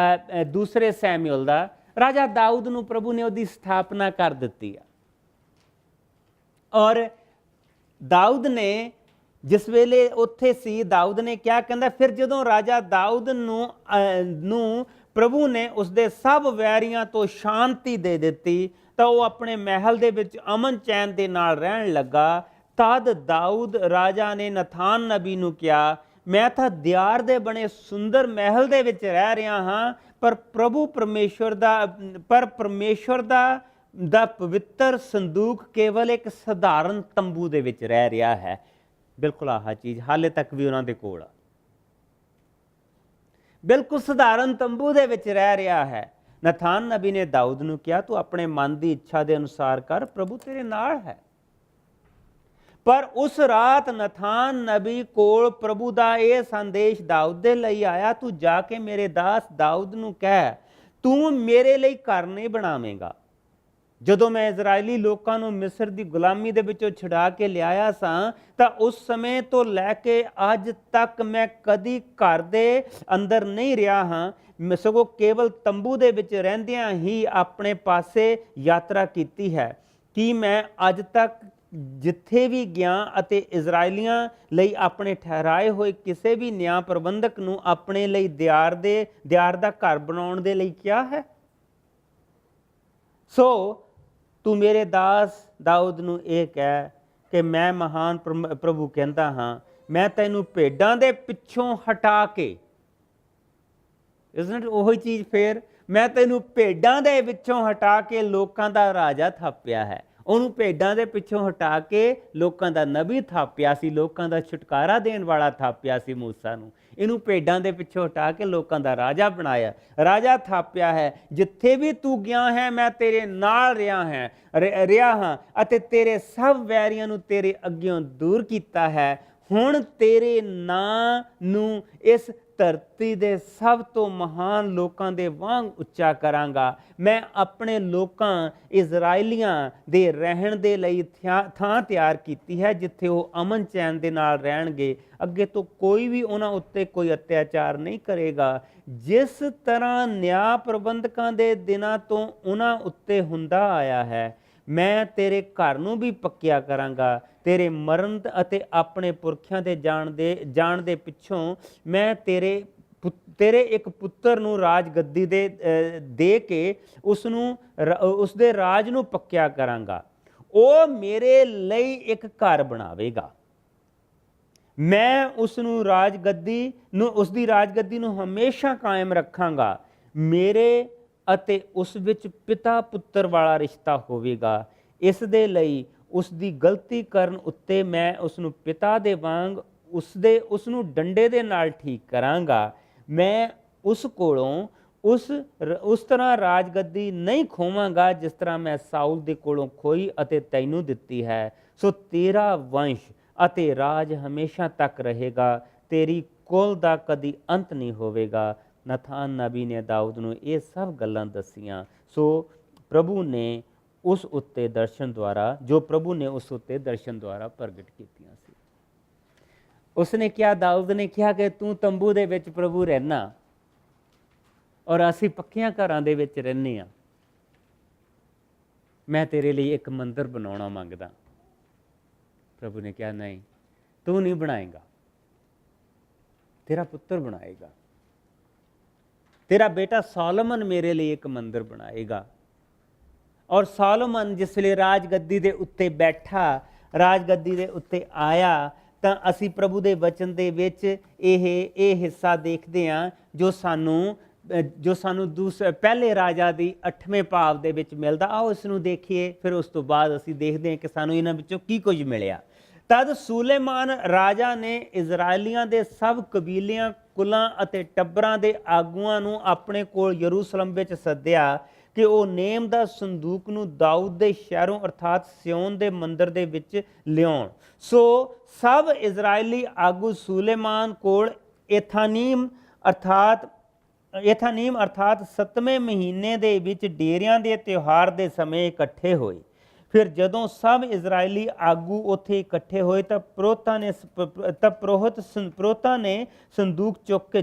ਦੂਸਰੇ ਸੈਮੂਅਲ ਦਾ। ਰਾਜਾ ਦਾਊਦ ਨੂੰ ਪ੍ਰਭੂ ਨੇ ਉਹਦੀ ਸਥਾਪਨਾ ਕਰ ਦਿੱਤੀ ਆ। ਔਰ ਦਾਊਦ ਨੇ ਜਿਸ ਵੇਲੇ ਉੱਥੇ ਸੀ, ਦਾਊਦ ਨੇ ਕਿਹਾ, ਕਹਿੰਦਾ ਫਿਰ ਜਦੋਂ ਰਾਜਾ ਦਾਊਦ ਨੂੰ ਪ੍ਰਭੂ ਨੇ ਉਸਦੇ ਸਭ ਵੈਰੀਆਂ ਤੋਂ ਸ਼ਾਂਤੀ ਦੇ ਦਿੱਤੀ, ਤਾਂ ਉਹ ਆਪਣੇ ਮਹਿਲ ਦੇ ਵਿੱਚ ਅਮਨ ਚੈਨ ਦੇ ਨਾਲ ਰਹਿਣ ਲੱਗਾ। ਤਦ ਦਾਊਦ ਰਾਜਾ ਨੇ ਨਥਾਨ ਨਬੀ ਨੂੰ ਕਿਹਾ, ਮੈਂ ਤਾਂ ਦਿਆਰ ਦੇ ਬਣੇ ਸੁੰਦਰ ਮਹਿਲ ਦੇ ਵਿੱਚ ਰਹਿ ਰਿਹਾ ਹਾਂ, ਪਰ ਪਰਮੇਸ਼ਵਰ ਦਾ ਪਵਿੱਤਰ ਸੰਦੂਕ ਕੇਵਲ ਇੱਕ ਸਧਾਰਨ ਤੰਬੂ ਦੇ ਵਿੱਚ ਰਹਿ ਰਿਹਾ ਹੈ। ਬਿਲਕੁਲ ਆਹ ਚੀਜ਼ ਹਾਲੇ ਤੱਕ ਵੀ ਉਹਨਾਂ ਦੇ ਕੋਲ ਆ, ਬਿਲਕੁਲ ਸਧਾਰਨ ਤੰਬੂ ਦੇ ਵਿੱਚ ਰਹਿ ਰਿਹਾ ਹੈ। ਨਥਾਨ ਨਬੀ ਨੇ ਦਾਊਦ ਨੂੰ ਕਿਹਾ, ਤੂੰ ਆਪਣੇ ਮਨ ਦੀ ਇੱਛਾ ਦੇ ਅਨੁਸਾਰ ਕਰ, ਪ੍ਰਭੂ ਤੇਰੇ ਨਾਲ ਹੈ। ਪਰ ਉਸ ਰਾਤ ਨਥਾਨ ਨਬੀ ਕੋਲ ਪ੍ਰਭੂ ਦਾ ਇਹ ਸੰਦੇਸ਼ ਦਾਊਦ ਦੇ ਲਈ ਆਇਆ, ਤੂੰ ਜਾ ਕੇ ਮੇਰੇ ਦਾਸ ਦਾਊਦ ਨੂੰ ਕਹਿ, ਤੂੰ ਮੇਰੇ ਲਈ ਘਰ ਨਹੀਂ ਬਣਾਵੇਂਗਾ। ਜਦੋਂ ਮੈਂ ਇਜ਼ਰਾਈਲੀ ਲੋਕਾਂ ਨੂੰ ਮਿਸਰ ਦੀ ਗੁਲਾਮੀ ਦੇ ਵਿੱਚੋਂ ਛੁਡਾ ਕੇ ਲਿਆਇਆ ਸਾਂ, ਤਾਂ ਉਸ ਸਮੇਂ ਤੋਂ ਲੈ ਕੇ ਅੱਜ ਤੱਕ ਮੈਂ ਕਦੀ ਘਰ ਦੇ ਅੰਦਰ ਨਹੀਂ ਰਿਹਾ ਹਾਂ, ਸਗੋਂ ਕੇਵਲ ਤੰਬੂ ਦੇ ਵਿੱਚ ਰਹਿੰਦਿਆਂ ਹੀ ਆਪਣੇ ਪਾਸੇ ਯਾਤਰਾ ਕੀਤੀ ਹੈ। ਕਿ ਮੈਂ ਅੱਜ ਤੱਕ ਜਿੱਥੇ ਵੀ ਗਿਆ ਅਤੇ ਇਜ਼ਰਾਈਲੀਆਂ ਲਈ ਆਪਣੇ ਠਹਿਰਾਏ ਹੋਏ ਕਿਸੇ ਵੀ ਨਿਆਂ ਪ੍ਰਬੰਧਕ ਨੂੰ ਆਪਣੇ ਲਈ ਦਿਆਰ ਦਾ ਘਰ ਬਣਾਉਣ ਦੇ ਲਈ ਕਿਹਾ ਹੈ? ਸੋ ਤੂੰ ਮੇਰੇ ਦਾਸ ਦਾਊਦ ਨੂੰ ਇਹ ਕਹਿ ਕਿ ਮੈਂ ਮਹਾਨ ਪ੍ਰਭੂ ਕਹਿੰਦਾ ਹਾਂ, ਮੈਂ ਤੈਨੂੰ ਭੇਡਾਂ ਦੇ ਪਿੱਛੋਂ ਹਟਾ ਕੇ, ਇਜ਼ਨਟ ਉਹੀ ਚੀਜ਼ ਫੇਰ, ਮੈਂ ਤੈਨੂੰ ਭੇਡਾਂ ਦੇ ਵਿੱਚੋਂ ਹਟਾ ਕੇ ਲੋਕਾਂ ਦਾ ਰਾਜਾ ਥਾਪਿਆ ਹੈ। ਉਹਨੂੰ ਭੇਡਾਂ ਦੇ ਪਿੱਛੋਂ ਹਟਾ ਕੇ ਲੋਕਾਂ ਦਾ ਨਬੀ ਥਾਪਿਆ ਸੀ, ਲੋਕਾਂ ਦਾ ਛੁਟਕਾਰਾ ਦੇਣ ਵਾਲਾ ਥਾਪਿਆ ਸੀ ਮੂਸਾ ਨੂੰ। ਇਹਨੂੰ ਭੇਡਾਂ ਦੇ ਪਿੱਛੋਂ ਹਟਾ ਕੇ ਲੋਕਾਂ ਦਾ ਰਾਜਾ ਬਣਾਇਆ, ਰਾਜਾ ਥਾਪਿਆ ਹੈ। ਜਿੱਥੇ ਵੀ ਤੂੰ ਗਿਆ ਹੈ, ਮੈਂ ਤੇਰੇ ਨਾਲ ਰਿਹਾ ਹਾਂ ਅਤੇ ਤੇਰੇ ਸਭ ਵੈਰੀਆਂ ਨੂੰ ਤੇਰੇ ਅੱਗਿਓਂ ਦੂਰ ਕੀਤਾ ਹੈ। ਹੁਣ ਤੇਰੇ ਨਾਂ ਨੂੰ ਇਸ ਧਰਤੀ ਦੇ ਸਭ ਤੋਂ ਮਹਾਨ ਲੋਕਾਂ ਦੇ ਵਾਂਗ ਉੱਚਾ ਕਰਾਂਗਾ। ਮੈਂ ਆਪਣੇ ਲੋਕਾਂ ਇਜ਼ਰਾਈਲੀਆਂ ਦੇ ਰਹਿਣ ਦੇ ਲਈ ਥਾਂ ਤਿਆਰ ਕੀਤੀ ਹੈ, ਜਿੱਥੇ ਉਹ ਅਮਨ ਚੈਨ ਦੇ ਨਾਲ ਰਹਿਣਗੇ। ਅੱਗੇ ਤੋਂ ਕੋਈ ਵੀ ਉਹਨਾਂ ਉੱਤੇ ਕੋਈ ਅਤਿਆਚਾਰ ਨਹੀਂ ਕਰੇਗਾ। ਜਿਸ ਤਰ੍ਹਾਂ ਨਿਆਂ ਪ੍ਰਬੰਧਕਾਂ ਦੇ ਦਿਨਾਂ ਤੋਂ ਉਹਨਾਂ ਉੱਤੇ ਹੁੰਦਾ ਆਇਆ ਹੈ, ਮੈਂ ਤੇਰੇ ਘਰ ਨੂੰ ਵੀ ਪੱਕਿਆ ਕਰਾਂਗਾ। ਤੇਰੇ ਮਰਨ ਅਤੇ ਆਪਣੇ ਪੁਰਖਿਆਂ ਦੇ ਜਾਣ ਦੇ ਪਿੱਛੋਂ ਮੈਂ ਤੇਰੇ ਇੱਕ ਪੁੱਤਰ ਨੂੰ ਰਾਜ ਗੱਦੀ ਦੇ ਕੇ ਉਸਦੇ ਰਾਜ ਨੂੰ ਪੱਕਿਆ ਕਰਾਂਗਾ। ਉਹ ਮੇਰੇ ਲਈ ਇੱਕ ਘਰ ਬਣਾਵੇਗਾ। ਮੈਂ ਉਸਦੀ ਰਾਜਗੱਦੀ ਨੂੰ ਹਮੇਸ਼ਾ ਕਾਇਮ ਰੱਖਾਂਗਾ। ਮੇਰੇ ਅਤੇ ਉਸ ਵਿੱਚ ਪਿਤਾ ਪੁੱਤਰ ਵਾਲਾ ਰਿਸ਼ਤਾ ਹੋਵੇਗਾ। ਇਸ ਦੇ ਲਈ ਉਸ ਦੀ ਗਲਤੀ ਕਰਨ ਉੱਤੇ ਮੈਂ ਉਸ ਨੂੰ ਪਿਤਾ ਦੇ ਵਾਂਗ ਉਸ ਨੂੰ ਡੰਡੇ ਦੇ ਨਾਲ ਠੀਕ ਕਰਾਂਗਾ। ਮੈਂ ਉਸ ਕੋਲੋਂ ਉਸ ਤਰ੍ਹਾਂ ਰਾਜਗੱਦੀ ਨਹੀਂ ਖੋਵਾਂਗਾ ਜਿਸ ਤਰ੍ਹਾਂ ਮੈਂ ਸਾਊਲ ਦੇ ਕੋਲੋਂ ਖੋਈ ਅਤੇ ਤੈਨੂੰ ਦਿੱਤੀ ਹੈ। ਸੋ ਤੇਰਾ ਵੰਸ਼ ਅਤੇ ਰਾਜ ਹਮੇਸ਼ਾ ਤੱਕ ਰਹੇਗਾ, ਤੇਰੀ ਕੁਲ ਦਾ ਕਦੀ ਅੰਤ ਨਹੀਂ ਹੋਵੇਗਾ। ਨਥਾਨ ਨਬੀ ਨੇ ਦਾਊਦ ਨੂੰ ਇਹ ਸਭ ਗੱਲਾਂ ਦੱਸੀਆਂ। ਸੋ ਪ੍ਰਭੂ ਨੇ ਉਸ ਉੱਤੇ ਦਰਸ਼ਨ ਦੁਆਰਾ ਪ੍ਰਗਟ ਕੀਤੀਆਂ ਸੀ। ਉਸਨੇ ਕਿਹਾ, ਦਾਊਦ ਨੇ ਕਿਹਾ ਕਿ ਤੂੰ ਤੰਬੂ ਦੇ ਵਿੱਚ ਪ੍ਰਭੂ ਰਹਿਣਾ ਔਰ ਅਸੀਂ ਪੱਕਿਆਂ ਘਰਾਂ ਦੇ ਵਿੱਚ ਰਹਿੰਦੇ ਹਾਂ। ਮੈਂ ਤੇਰੇ ਲਈ ਇੱਕ ਮੰਦਿਰ ਬਣਾਉਣਾ ਮੰਗਦਾ। ਪ੍ਰਭੂ ਨੇ ਕਿਹਾ, ਨਹੀਂ, ਤੂੰ ਨਹੀਂ ਬਣਾਏਗਾ, ਤੇਰਾ ਪੁੱਤਰ ਬਣਾਏਗਾ। तेरा बेटा सोलोमन मेरे लिए एक मंदिर बनाएगा। और सोलोमन जिसले राजगद्दी ਦੇ ਉੱਤੇ ਬੈਠਾ, ਰਾਜਗੱਦੀ ਦੇ ਉੱਤੇ ਆਇਆ, ਤਾਂ ਅਸੀਂ ਪ੍ਰਭੂ ਦੇ ਵਚਨ ਦੇ ਵਿੱਚ ਇਹ ਹਿੱਸਾ ਦੇਖਦੇ ਹਾਂ ਜੋ ਸਾਨੂੰ ਪਹਿਲੇ ਰਾਜਾ ਦੀ 8ਵੇਂ ਭਾਵ ਦੇ ਵਿੱਚ ਮਿਲਦਾ। ਆਓ ਇਸ ਨੂੰ ਦੇਖੀਏ, ਫਿਰ ਉਸ ਤੋਂ ਬਾਅਦ ਅਸੀਂ ਦੇਖਦੇ ਹਾਂ ਕਿ ਸਾਨੂੰ ਇਹਨਾਂ ਵਿੱਚੋਂ ਕੀ ਕੁਝ ਮਿਲਿਆ। ਤਦ ਸੁਲੇਮਾਨ ਰਾਜਾ ਨੇ ਇਜ਼ਰਾਈਲੀਆਂ ਦੇ ਸਭ ਕਬੀਲਿਆਂ, ਕੁਲਾਂ ਅਤੇ ਟੱਬਰਾਂ ਦੇ ਆਗੂਆਂ ਨੂੰ ਆਪਣੇ ਕੋਲ ਯਰੂਸ਼ਲਮ ਵਿੱਚ ਸੱਦਿਆ ਕਿ ਉਹ ਨੇਮ ਦਾ ਸੰਦੂਕ ਨੂੰ ਦਾਊਦ ਦੇ ਸ਼ਹਿਰੋਂ ਅਰਥਾਤ ਸਿਯੋਨ ਦੇ ਮੰਦਰ ਦੇ ਵਿੱਚ ਲਿਆਉਣ। ਸੋ ਸਭ ਇਜ਼ਰਾਈਲੀ ਆਗੂ ਸੁਲੇਮਾਨ ਕੋਲ ਏਥਾਨੀਮ ਅਰਥਾਤ 7ਵੇਂ ਮਹੀਨੇ ਦੇ ਵਿੱਚ ਡੇਰਿਆਂ ਦੇ ਤਿਉਹਾਰ ਦੇ ਸਮੇਂ ਇਕੱਠੇ ਹੋਏ। ਫਿਰ ਜਦੋਂ ਸਭ ਇਜ਼ਰਾਈਲੀ ਆਗੂ ਉੱਥੇ ਇਕੱਠੇ ਹੋਏ ਤਾਂ ਪ੍ਰੋਹਤਾਂ ਨੇ ਸੰਦੂਕ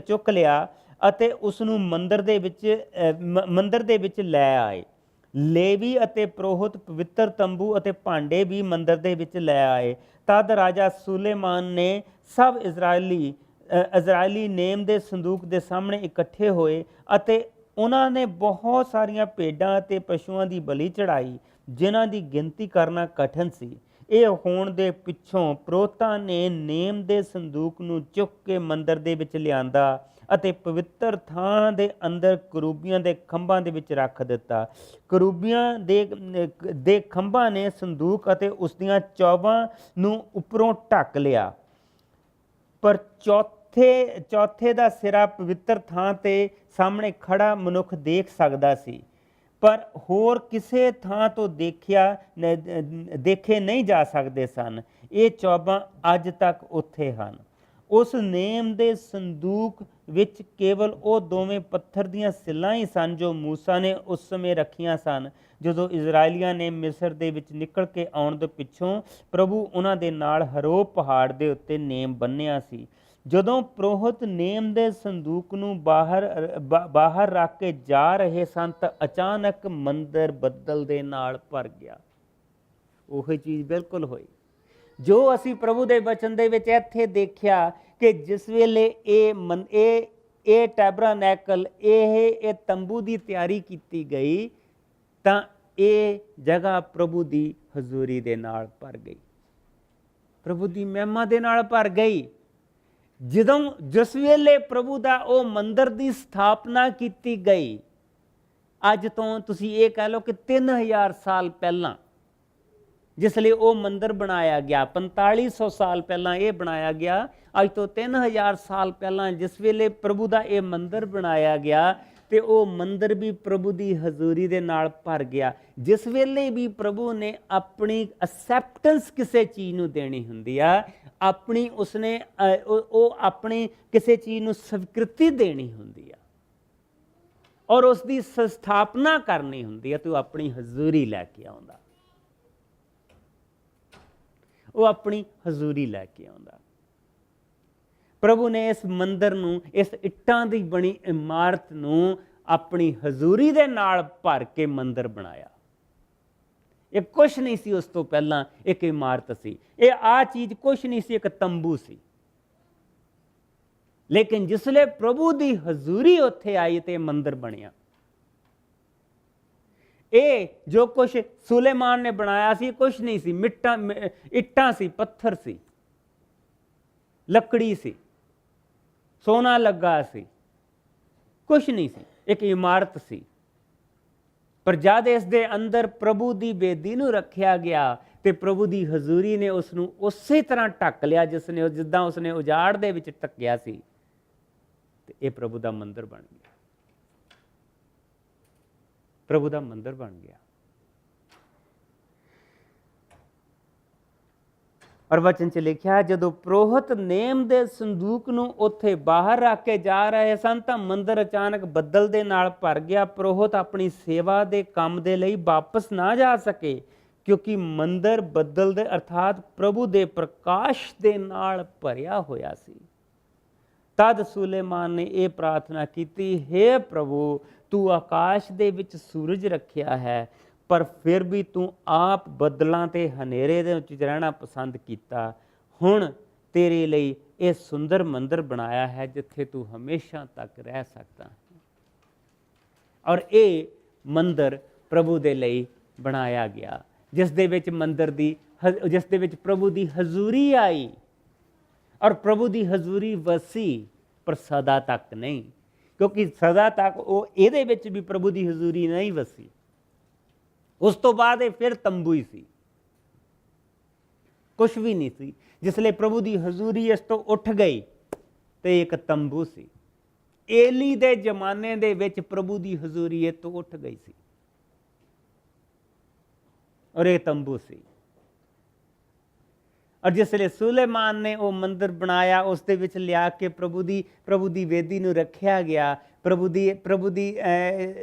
ਚੁੱਕ ਲਿਆ ਅਤੇ ਉਸ ਨੂੰ ਮੰਦਰ ਦੇ ਵਿੱਚ ਲੈ ਆਏ। ਲੇਵੀ ਅਤੇ ਪ੍ਰੋਹਤ ਪਵਿੱਤਰ ਤੰਬੂ ਅਤੇ ਭਾਂਡੇ ਵੀ ਮੰਦਰ ਦੇ ਵਿੱਚ ਲੈ ਆਏ। ਤਦ ਰਾਜਾ ਸੁਲੇਮਾਨ ਨੇ ਸਭ ਇਜ਼ਰਾਈਲੀ ਨੇਮ ਦੇ ਸੰਦੂਕ ਦੇ ਸਾਹਮਣੇ ਇਕੱਠੇ ਹੋਏ ਅਤੇ ਉਹਨਾਂ ਨੇ ਬਹੁਤ ਸਾਰੀਆਂ ਭੇਡਾਂ ਅਤੇ ਪਸ਼ੂਆਂ ਦੀ ਬਲੀ ਚੜਾਈ, ਜਿਨ੍ਹਾਂ ਦੀ ਗਿਣਤੀ ਕਰਨਾ ਕਠਿਨ ਸੀ। ਇਹ ਹੋਣ ਦੇ ਪਿੱਛੋਂ ਪ੍ਰੋਹਤਾਂ ਨੇ ਨੇਮ ਦੇ ਸੰਦੂਕ ਨੂੰ ਚੁੱਕ ਕੇ ਮੰਦਰ ਦੇ ਵਿੱਚ ਲਿਆਂਦਾ ਅਤੇ ਪਵਿੱਤਰ ਥਾਂ ਦੇ ਅੰਦਰ ਕਰੂਬੀਆਂ ਦੇ ਖੰਭਾਂ ਦੇ ਵਿੱਚ ਰੱਖ ਦਿੱਤਾ। ਕਰੂਬੀਆਂ ਦੇ ਖੰਭਾਂ ਨੇ ਸੰਦੂਕ ਅਤੇ ਉਸ ਦੀਆਂ ਚੌਬਾਂ ਨੂੰ ਉੱਪਰੋਂ ਢੱਕ ਲਿਆ, ਪਰ ਚੌਥੇ ਦਾ ਸਿਰਾ ਪਵਿੱਤਰ ਥਾਂ ਤੇ ਸਾਹਮਣੇ ਖੜਾ ਮਨੁੱਖ ਦੇਖ ਸਕਦਾ ਸੀ, ਪਰ ਹੋਰ ਕਿਸੇ ਥਾਂ ਤੋਂ ਦੇਖੇ ਨਹੀਂ ਜਾ ਸਕਦੇ ਸਨ। ਇਹ ਚੌਬਾਂ ਅੱਜ ਤੱਕ ਉੱਥੇ ਹਨ। ਉਸ ਨੇਮ ਦੇ ਸੰਦੂਕ ਵਿੱਚ ਕੇਵਲ ਉਹ ਦੋਵੇਂ ਪੱਥਰ ਦੀਆਂ ਸਿੱਲਾਂ ਹੀ ਸਨ ਜੋ ਮੂਸਾ ਨੇ ਉਸ ਸਮੇਂ ਰੱਖੀਆਂ ਸਨ, ਜਦੋਂ ਇਜ਼ਰਾਈਲੀਆਂ ਨੇ ਮਿਸਰ ਦੇ ਵਿੱਚ ਨਿਕਲ ਕੇ ਆਉਣ ਦੇ ਪਿੱਛੋਂ ਪ੍ਰਭੂ ਉਹਨਾਂ ਦੇ ਨਾਲ ਹਰੋਬ ਪਹਾੜ ਦੇ ਉੱਤੇ ਨੇਮ ਬੰਨ੍ਹਿਆ ਸੀ। ਜਦੋਂ ਪ੍ਰੋਹਤ ਨੇਮ ਦੇ ਸੰਦੂਕ ਨੂੰ ਬਾਹਰ ਰੱਖ ਕੇ ਜਾ ਰਹੇ ਸਨ ਤਾਂ ਅਚਾਨਕ ਮੰਦਰ ਬੱਦਲ ਦੇ ਨਾਲ ਭਰ ਗਿਆ। ਉਹੀ ਚੀਜ਼ ਬਿਲਕੁਲ ਹੋਈ ਜੋ ਅਸੀਂ ਪ੍ਰਭੂ ਦੇ ਵਚਨ ਦੇ ਵਿੱਚ ਇੱਥੇ ਦੇਖਿਆ ਕਿ ਜਿਸ ਵੇਲੇ ਇਹ ਟੈਬਰਨੈਕਲ, ਇਹ ਤੰਬੂ ਦੀ ਤਿਆਰੀ ਕੀਤੀ ਗਈ ਤਾਂ ਇਹ ਜਗ੍ਹਾ ਪ੍ਰਭੂ ਦੀ ਹਜ਼ੂਰੀ ਦੇ ਨਾਲ ਭਰ ਗਈ, ਪ੍ਰਭੂ ਦੀ ਮਹਿਮਾ ਦੇ ਨਾਲ ਭਰ ਗਈ। ਜਿਸ ਵੇਲੇ ਪ੍ਰਭੂ ਦਾ ਉਹ ਮੰਦਰ ਦੀ ਸਥਾਪਨਾ ਕੀਤੀ ਗਈ, ਅੱਜ ਤੋਂ ਤੁਸੀਂ ਇਹ ਕਹਿ ਲਓ ਕਿ 3000 ਸਾਲ ਪਹਿਲਾਂ ਜਿਸ ਲਈ ਉਹ ਮੰਦਰ ਬਣਾਇਆ ਗਿਆ, 4500 ਸਾਲ ਪਹਿਲਾਂ ਇਹ ਬਣਾਇਆ ਗਿਆ। ਅੱਜ ਤੋਂ 3000 ਸਾਲ ਪਹਿਲਾਂ ਜਿਸ ਵੇਲੇ ਪ੍ਰਭੂ ਦਾ ਇਹ ਮੰਦਰ ਬਣਾਇਆ ਗਿਆ ਤੇ ਉਹ ਮੰਦਰ ਵੀ ਪ੍ਰਭੂ ਦੀ ਹਜ਼ੂਰੀ ਦੇ ਨਾਲ ਭਰ ਗਿਆ। ਜਿਸ ਵੇਲੇ ਵੀ ਪ੍ਰਭੂ ਨੇ ਆਪਣੀ ਅਸੈਪਟੈਂਸ ਕਿਸੇ ਚੀਜ਼ ਨੂੰ ਦੇਣੀ ਹੁੰਦੀ ਆ, ਆਪਣੀ ਉਸਨੇ ਉਹ ਆਪਣੀ ਕਿਸੇ ਚੀਜ਼ ਨੂੰ ਸਵੀਕ੍ਰਿਤੀ ਦੇਣੀ ਹੁੰਦੀ ਆ ਔਰ ਉਸ ਦੀ ਸਥਾਪਨਾ ਕਰਨੀ ਹੁੰਦੀ ਆ, ਤੂੰ ਆਪਣੀ ਹਜ਼ੂਰੀ ਲੈ ਕੇ ਆਉਂਦਾ, ਉਹ ਆਪਣੀ ਹਜ਼ੂਰੀ ਲੈ ਕੇ ਆਉਂਦਾ। ਪ੍ਰਭੂ ਨੇ ਇਸ ਮੰਦਰ ਨੂੰ, ਇਸ ਇੱਟਾਂ ਦੀ ਬਣੀ ਇਮਾਰਤ ਨੂੰ ਆਪਣੀ ਹਜ਼ੂਰੀ ਦੇ ਨਾਲ ਭਰ ਕੇ ਮੰਦਰ ਬਣਾਇਆ। ਇਹ ਕੁਛ ਨਹੀਂ ਸੀ ਉਸ ਤੋਂ ਪਹਿਲਾਂ, ਇੱਕ ਇਮਾਰਤ ਸੀ। ਇਹ ਆ ਚੀਜ਼ ਕੁਛ ਨਹੀਂ ਸੀ, ਇੱਕ ਤੰਬੂ ਸੀ। ਲੇਕਿਨ ਜਿਸਲੇ ਪ੍ਰਭੂ ਦੀ ਹਜ਼ੂਰੀ ਉੱਥੇ ਆਈ ਤੇ ਮੰਦਰ ਬਣਿਆ। ਇਹ ਜੋ ਕੁਛ ਸੁਲੇਮਾਨ ਨੇ ਬਣਾਇਆ ਸੀ ਕੁਛ ਨਹੀਂ ਸੀ, ਇੱਟਾਂ ਸੀ, ਪੱਥਰ ਸੀ, ਲੱਕੜੀ ਸੀ, ਸੋਨਾ ਲੱਗਾ ਸੀ, ਕੁਛ ਨਹੀਂ ਸੀ, ਇੱਕ ਇਮਾਰਤ ਸੀ। ਪਰ ਜਦ ਇਸ ਦੇ ਅੰਦਰ ਪ੍ਰਭੂ ਦੀ ਬੇਦੀ ਨੂੰ ਰੱਖਿਆ ਗਿਆ ਤੇ ਪ੍ਰਭੂ ਦੀ ਹਜ਼ੂਰੀ ਨੇ ਉਸ ਨੂੰ ਉਸੇ ਤਰ੍ਹਾਂ ਢੱਕ ਲਿਆ ਜਿੱਦਾਂ ਉਸਨੇ ਉਜਾੜ ਦੇ ਵਿੱਚ ਢੱਕਿਆ ਸੀ, ਤੇ ਇਹ ਪ੍ਰਭੂ ਦਾ ਮੰਦਰ ਬਣ ਗਿਆ। ਪ੍ਰਭੂ ਦਾ ਮੰਦਰ ਬਣ ਗਿਆ। ਔਰ ਵਚਨ 'ਚ ਲਿਖਿਆ, ਜਦੋਂ ਪ੍ਰੋਹਤ ਨੇਮ ਦੇ ਸੰਦੂਕ ਨੂੰ ਉੱਥੇ ਬਾਹਰ ਰੱਖ ਕੇ ਜਾ ਰਹੇ ਸਨ ਤਾਂ ਮੰਦਰ ਅਚਾਨਕ ਬੱਦਲ ਦੇ ਨਾਲ ਭਰ ਗਿਆ। ਪ੍ਰੋਹਤ ਆਪਣੀ ਸੇਵਾ ਦੇ ਕੰਮ ਦੇ ਲਈ ਵਾਪਸ ਨਾ ਜਾ ਸਕੇ ਕਿਉਂਕਿ ਮੰਦਰ ਬੱਦਲ ਦੇ ਅਰਥਾਤ ਪ੍ਰਭੂ ਦੇ ਪ੍ਰਕਾਸ਼ ਦੇ ਨਾਲ ਭਰਿਆ ਹੋਇਆ ਸੀ। ਤਦ ਸੁਲੇਮਾਨ ਨੇ ਇਹ ਪ੍ਰਾਰਥਨਾ ਕੀਤੀ, ਹੇ ਪ੍ਰਭੂ, ਤੂੰ ਆਕਾਸ਼ ਦੇ ਵਿੱਚ ਸੂਰਜ ਰੱਖਿਆ ਹੈ, ਪਰ ਫਿਰ ਵੀ ਤੂੰ ਆਪ ਬੱਦਲਾਂ ਤੇ ਹਨੇਰੇ ਦੇ ਵਿੱਚ ਰਹਿਣਾ ਪਸੰਦ ਕੀਤਾ। ਹੁਣ ਤੇਰੇ ਲਈ ਇਹ ਸੁੰਦਰ ਮੰਦਰ ਬਣਾਇਆ ਹੈ ਜਿੱਥੇ ਤੂੰ ਹਮੇਸ਼ਾ ਤੱਕ ਰਹਿ ਸਕਦਾ ਹੈ। ਔਰ ਇਹ ਮੰਦਰ ਪ੍ਰਭੂ ਦੇ ਲਈ ਬਣਾਇਆ ਗਿਆ, ਜਿਸ ਦੇ ਵਿੱਚ ਜਿਸ ਦੇ ਵਿੱਚ ਪ੍ਰਭੂ ਦੀ ਹਜ਼ੂਰੀ ਆਈ। ਔਰ ਪ੍ਰਭੂ ਦੀ ਹਜ਼ੂਰੀ ਵਸੀ, ਪਰ ਸਦਾ ਤੱਕ ਨਹੀਂ, ਕਿਉਂਕਿ ਸਦਾ ਤੱਕ ਉਹ ਇਹਦੇ ਵਿੱਚ ਵੀ ਪ੍ਰਭੂ ਦੀ ਹਜ਼ੂਰੀ ਨਹੀਂ ਵਸੀ। ਉਸ ਤੋਂ ਬਾਅਦ ਇਹ ਫਿਰ ਤੰਬੂ ਹੀ ਸੀ, ਕੁਛ ਵੀ ਨਹੀਂ ਸੀ। ਜਿਸ ਲਈ ਪ੍ਰਭੂ ਦੀ ਹਜ਼ੂਰੀ ਇਸ ਤੋਂ ਉੱਠ ਗਈ ਤੇ ਇੱਕ ਤੰਬੂ ਸੀ। ਏਲੀ ਦੇ ਜ਼ਮਾਨੇ ਦੇ ਵਿੱਚ ਪ੍ਰਭੂ ਦੀ ਹਜ਼ੂਰੀ ਇਹ ਤੋਂ ਉੱਠ ਗਈ ਸੀ ਔਰ ਇਹ ਤੰਬੂ ਸੀ। ਔਰ ਜਿਸ ਵੇਲੇ ਸੁਲੇਮਾਨ ਨੇ ਉਹ ਮੰਦਰ ਬਣਾਇਆ, ਉਸ ਦੇ ਵਿੱਚ ਲਿਆ ਕੇ ਪ੍ਰਭੂ ਦੀ ਵੇਦੀ ਨੂੰ ਰੱਖਿਆ ਗਿਆ। ਪ੍ਰਭੂ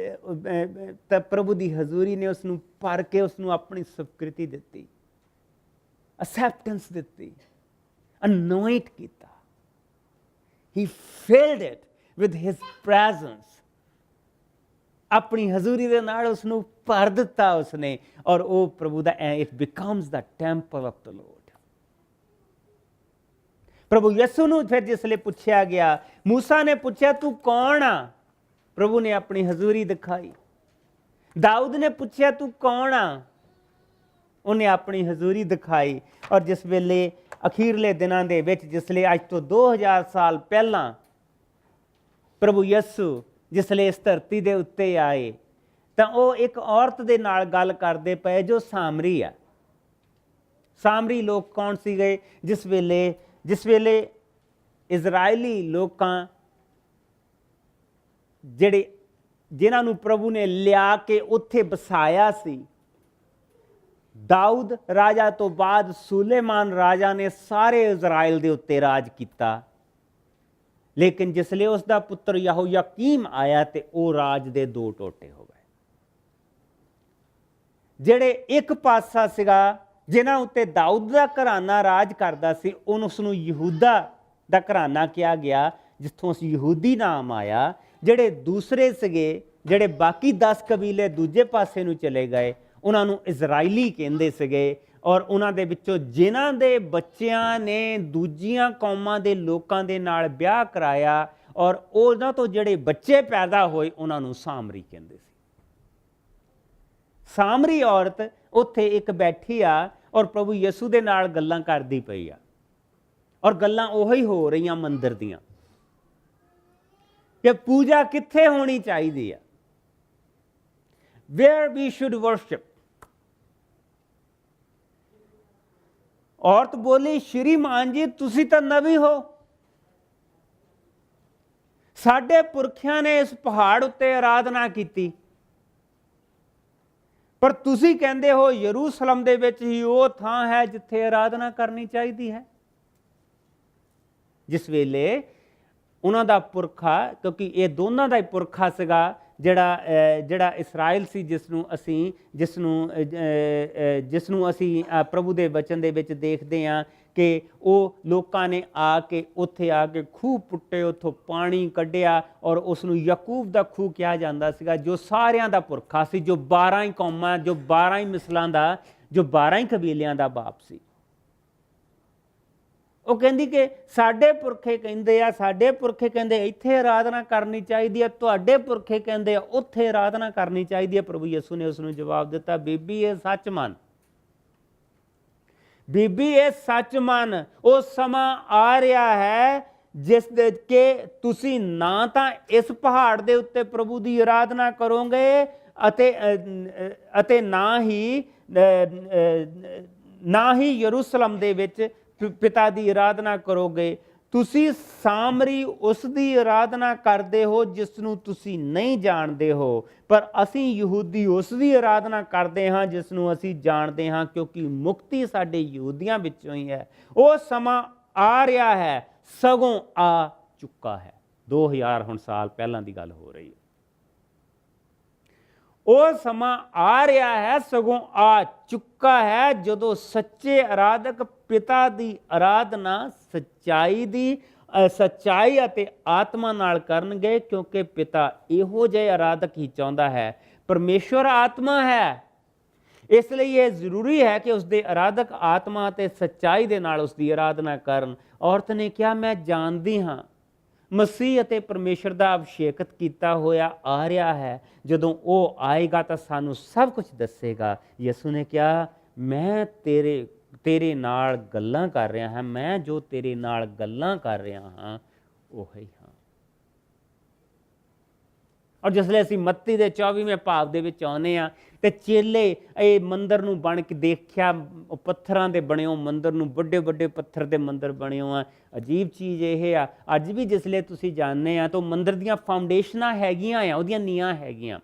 ਦੀ ਹਜ਼ੂਰੀ ਨੇ ਉਸ ਨੂੰ ਭਰ ਕੇ ਉਸ ਨੂੰ ਆਪਣੀ ਸਵੀਕ੍ਰਿਤੀ ਦਿੱਤੀ, ਅਸੈਪਟੈਂਸ ਦਿੱਤੀ, ਅਨੋਇੰਟ ਕੀਤਾ। He filled it with his presence. ਆਪਣੀ ਹਜ਼ੂਰੀ ਦੇ ਨਾਲ ਉਸ ਨੂੰ ਭਰ ਦਿੱਤਾ ਉਸਨੇ, ਔਰ ਉਹ ਪ੍ਰਭੂ ਦਾ it becomes the temple of the Lord. ਪ੍ਰਭੂ ਯਿਸੂ ਨੂੰ ਫਿਰ ਜਿਸ ਲਈ ਪੁੱਛਿਆ ਗਿਆ, ਮੂਸਾ ਨੇ ਪੁੱਛਿਆ ਤੂੰ ਕੌਣ ਆ? ਪ੍ਰਭੂ ਨੇ ਆਪਣੀ ਹਜ਼ੂਰੀ ਦਿਖਾਈ। ਦਾਊਦ ਨੇ ਪੁੱਛਿਆ ਤੂੰ ਕੌਣ ਆ? ਉਹਨੇ ਆਪਣੀ ਹਜ਼ੂਰੀ ਦਿਖਾਈ। ਔਰ ਜਿਸ ਵੇਲੇ ਅਖੀਰਲੇ ਦਿਨਾਂ ਦੇ ਵਿੱਚ, ਜਿਸ ਲਈ ਅੱਜ ਤੋਂ 2000 ਸਾਲ ਪਹਿਲਾਂ ਪ੍ਰਭੂ ਯਿਸੂ ਜਿਸ ਲਈ ਇਸ ਧਰਤੀ ਦੇ ਉੱਤੇ ਆਏ, ਤਾਂ ਉਹ ਇੱਕ ਔਰਤ ਦੇ ਨਾਲ ਗੱਲ ਕਰਦੇ ਪਏ ਜੋ ਸਾਮਰੀ ਆ। ਸਾਮਰੀ ਲੋਕ ਕੌਣ ਸੀਗੇ? ਜਿਸ ਵੇਲੇ ਇਜ਼ਰਾਈਲੀ ਲੋਕਾਂ ਜਿਨ੍ਹਾਂ ਨੂੰ ਪ੍ਰਭੂ ਨੇ ਲਿਆ ਕੇ ਉੱਥੇ ਵਸਾਇਆ ਸੀ, ਦਾਊਦ ਰਾਜਾ ਤੋਂ ਬਾਅਦ ਸੁਲੇਮਾਨ ਰਾਜਾ ਨੇ ਸਾਰੇ ਇਜ਼ਰਾਈਲ ਦੇ ਉੱਤੇ ਰਾਜ ਕੀਤਾ। ਲੇਕਿਨ ਜਿਸ ਲਈ ਉਸ ਦਾ ਪੁੱਤਰ ਯਹੋਯਾਕੀਮ ਆਇਆ ਤੇ ਉਹ ਰਾਜ ਦੇ ਦੋ ਟੋਟੇ ਹੋ ਗਏ। ਜਿਹੜੇ ਇੱਕ ਪਾਸਾ ਸੀਗਾ ਜਿਨ੍ਹਾਂ ਉੱਤੇ ਦਾਊਦ ਦਾ ਘਰਾਨਾ ਰਾਜ ਕਰਦਾ ਸੀ, ਉਸ ਨੂੰ ਯਹੂਦਾ ਦਾ ਘਰਾਨਾ ਕਿਹਾ ਗਿਆ, ਜਿੱਥੋਂ ਯਹੂਦੀ ਨਾਮ ਆਇਆ। ਜਿਹੜੇ ਦੂਸਰੇ ਸੀਗੇ, ਜਿਹੜੇ ਬਾਕੀ 10 ਕਬੀਲੇ ਦੂਜੇ ਪਾਸੇ ਨੂੰ ਚਲੇ ਗਏ, ਉਹਨਾਂ ਨੂੰ ਇਜ਼ਰਾਈਲੀ ਕਹਿੰਦੇ ਸੀਗੇ। ਔਰ ਉਹਨਾਂ ਦੇ ਵਿੱਚੋਂ ਜਿਨ੍ਹਾਂ ਦੇ ਬੱਚਿਆਂ ਨੇ ਦੂਜੀਆਂ ਕੌਮਾਂ ਦੇ ਲੋਕਾਂ ਦੇ ਨਾਲ ਵਿਆਹ ਕਰਾਇਆ, ਔਰ ਉਹਨਾਂ ਤੋਂ ਜਿਹੜੇ ਬੱਚੇ ਪੈਦਾ ਹੋਏ, ਉਹਨਾਂ ਨੂੰ ਸਾਮਰੀ ਕਹਿੰਦੇ ਸੀ। ਸਾਮਰੀ ਔਰਤ ਉੱਥੇ ਇੱਕ ਬੈਠੀ ਆ ਔਰ ਪ੍ਰਭੂ ਯਿਸੂ ਦੇ ਨਾਲ ਗੱਲਾਂ ਕਰਦੀ ਪਈ ਆ, ਔਰ ਗੱਲਾਂ ਉਹੀ ਹੋ ਰਹੀਆਂ ਮੰਦਰ ਦੀਆਂ, ਕਿ ਪੂਜਾ ਕਿੱਥੇ ਹੋਣੀ ਚਾਹੀਦੀ ਆ, where we should worship। ਔਰਤ ਬੋਲੀ, ਸ਼੍ਰੀਮਾਨ ਜੀ ਤੁਸੀਂ ਤਾਂ ਨਬੀ ਹੋ, ਸਾਡੇ ਪੁਰਖਿਆਂ ਨੇ ਇਸ ਪਹਾੜ ਉੱਤੇ ਆਰਾਧਨਾ ਕੀਤੀ, ਪਰ ਤੁਸੀਂ ਕਹਿੰਦੇ ਹੋ ਯਰੂਸ਼ਲਮ ਦੇ ਵਿੱਚ ਹੀ ਉਹ ਥਾਂ ਹੈ ਜਿੱਥੇ ਆਰਾਧਨਾ ਕਰਨੀ ਚਾਹੀਦੀ ਹੈ। ਜਿਸ ਵੇਲੇ ਉਹਨਾਂ ਦਾ ਪੁਰਖਾ, ਕਿਉਂਕਿ ਇਹ ਦੋਨਾਂ ਦਾ ਹੀ ਪੁਰਖਾ ਸੀਗਾ, ਜਿਹੜਾ ਇਸਰਾਇਲ ਸੀ, ਜਿਸ ਨੂੰ ਅਸੀਂ ਪ੍ਰਭੂ ਦੇ ਵਚਨ ਦੇ ਵਿੱਚ ਦੇਖਦੇ ਹਾਂ ਕਿ ਉਹ ਲੋਕਾਂ ਨੇ ਉੱਥੇ ਆ ਕੇ ਖੂਹ ਪੁੱਟੇ, ਉੱਥੋਂ ਪਾਣੀ ਕੱਢਿਆ, ਔਰ ਉਸ ਨੂੰ ਯਾਕੂਬ ਦਾ ਖੂਹ ਕਿਹਾ ਜਾਂਦਾ ਸੀਗਾ, ਜੋ ਸਾਰਿਆਂ ਦਾ ਪੁਰਖਾ ਸੀ, ਜੋ 12 ਹੀ ਕੌਮਾਂ, ਜੋ 12 ਹੀ ਮਿਸਲਾਂ ਦਾ, ਜੋ 12 ਹੀ ਕਬੀਲਿਆਂ ਦਾ ਬਾਪ ਸੀ। ਉਹ ਕਹਿੰਦੀ ਕਿ ਸਾਡੇ ਪੁਰਖੇ ਕਹਿੰਦੇ ਇੱਥੇ ਆਰਾਧਨਾ ਕਰਨੀ ਚਾਹੀਦੀ ਹੈ, ਤੁਹਾਡੇ ਪੁਰਖੇ ਕਹਿੰਦੇ ਆ ਉੱਥੇ ਆਰਾਧਨਾ ਕਰਨੀ ਚਾਹੀਦੀ ਹੈ। ਪ੍ਰਭੂ ਯਿਸੂ ਨੇ ਉਸ ਨੂੰ ਜਵਾਬ ਦਿੱਤਾ, ਬੀਬੀ ਇਹ ਸੱਚ ਮੰਨ, ਬੀਬੀ ਇਹ ਸੱਚ ਮੰਨ, ਉਹ ਸਮਾਂ ਆ ਰਿਹਾ ਹੈ ਜਿਸ ਦੇ ਕਿ ਤੁਸੀਂ ਨਾ ਤਾਂ ਇਸ ਪਹਾੜ ਦੇ ਉੱਤੇ ਪ੍ਰਭੂ ਦੀ ਆਰਾਧਨਾ ਕਰੋਗੇ ਅਤੇ ਨਾ ਹੀ ਯਰੂਸ਼ਲਮ ਦੇ ਵਿੱਚ ਪਿਤਾ ਦੀ ਆਰਾਧਨਾ ਕਰੋਗੇ। ਤੁਸੀਂ ਸਾਮਰੀ ਉਸ ਦੀ ਆਰਾਧਨਾ ਕਰਦੇ ਹੋ ਜਿਸ ਨੂੰ ਤੁਸੀਂ ਨਹੀਂ ਜਾਣਦੇ ਹੋ, ਪਰ ਅਸੀਂ ਯਹੂਦੀ ਉਸ ਦੀ ਆਰਾਧਨਾ ਕਰਦੇ ਹਾਂ ਜਿਸ ਨੂੰ ਅਸੀਂ ਜਾਣਦੇ ਹਾਂ, ਕਿਉਂਕਿ ਮੁਕਤੀ ਸਾਡੇ ਯਹੂਦੀਆਂ ਵਿੱਚੋਂ ਹੀ ਹੈ। ਉਹ ਸਮਾਂ ਆ ਰਿਹਾ ਹੈ, ਸਗੋਂ ਆ ਚੁੱਕਾ ਹੈ। 2000 ਹੁਣ ਸਾਲ ਪਹਿਲਾਂ ਦੀ ਗੱਲ ਹੋ ਰਹੀ ਹੈ। ਉਹ ਸਮਾਂ ਆ ਰਿਹਾ ਹੈ, ਸਗੋਂ ਆ ਚੁੱਕਾ ਹੈ, ਜਦੋਂ ਸੱਚੇ ਆਰਾਧਕ ਪਿਤਾ ਦੀ ਆਰਾਧਨਾ ਸੱਚਾਈ ਅਤੇ ਆਤਮਾ ਨਾਲ ਕਰਨਗੇ, ਕਿਉਂਕਿ ਪਿਤਾ ਇਹੋ ਜਿਹੇ ਆਰਾਧਕ ਹੀ ਚਾਹੁੰਦਾ ਹੈ। ਪਰਮੇਸ਼ਵਰ ਆਤਮਾ ਹੈ, ਇਸ ਲਈ ਇਹ ਜ਼ਰੂਰੀ ਹੈ ਕਿ ਉਸਦੇ ਆਰਾਧਕ ਆਤਮਾ ਅਤੇ ਸੱਚਾਈ ਦੇ ਨਾਲ ਉਸਦੀ ਆਰਾਧਨਾ ਕਰਨ। ਔਰਤ ਨੇ ਕਿਹਾ, ਮੈਂ ਜਾਣਦੀ ਹਾਂ ਮਸੀਹ ਅਤੇ ਪਰਮੇਸ਼ਰ ਦਾ ਅਭਿਸ਼ੇਕਤ ਕੀਤਾ ਹੋਇਆ ਆ ਰਿਹਾ ਹੈ। ਜਦੋਂ ਉਹ ਆਏਗਾ ਤਾਂ ਸਾਨੂੰ ਸਭ ਕੁਝ ਦੱਸੇਗਾ। ਯਿਸੂ ਨੇ ਕਿਹਾ, ਮੈਂ ਤੇਰੇ ਨਾਲ ਗੱਲਾਂ ਕਰ ਰਿਹਾ ਹਾਂ, ਮੈਂ ਜੋ ਤੇਰੇ ਨਾਲ ਗੱਲਾਂ ਕਰ ਰਿਹਾ ਹਾਂ ਉਹੀ ਹਾਂ। ਔਰ ਜਿਸਲੇ ਅਸੀਂ ਮੱਤੀ ਦੇ 24ਵੇਂ ਭਾਵ ਦੇ ਵਿੱਚ ਆਉਂਦੇ ਹਾਂ ਤੇ ਚੇਲੇ ਇਹ ਮੰਦਰ ਨੂੰ ਬਣ ਕੇ ਦੇਖਿਆ, ਉਹ ਪੱਥਰਾਂ ਦੇ ਬਣਿਓ ਮੰਦਰ ਨੂੰ, ਵੱਡੇ ਵੱਡੇ ਪੱਥਰ ਦੇ ਮੰਦਰ ਬਣਿਓ ਆ। ਅਜੀਬ ਚੀਜ਼ ਇਹ ਆ, ਅੱਜ ਵੀ ਜਿਸਲੇ ਤੁਸੀਂ ਜਾਣਦੇ ਆ ਤਾਂ ਮੰਦਰ ਦੀਆਂ ਫਾਊਂਡੇਸ਼ਨਾਂ ਹੈਗੀਆਂ ਆ, ਉਹਦੀਆਂ ਨੀਹਾਂ ਹੈਗੀਆਂ।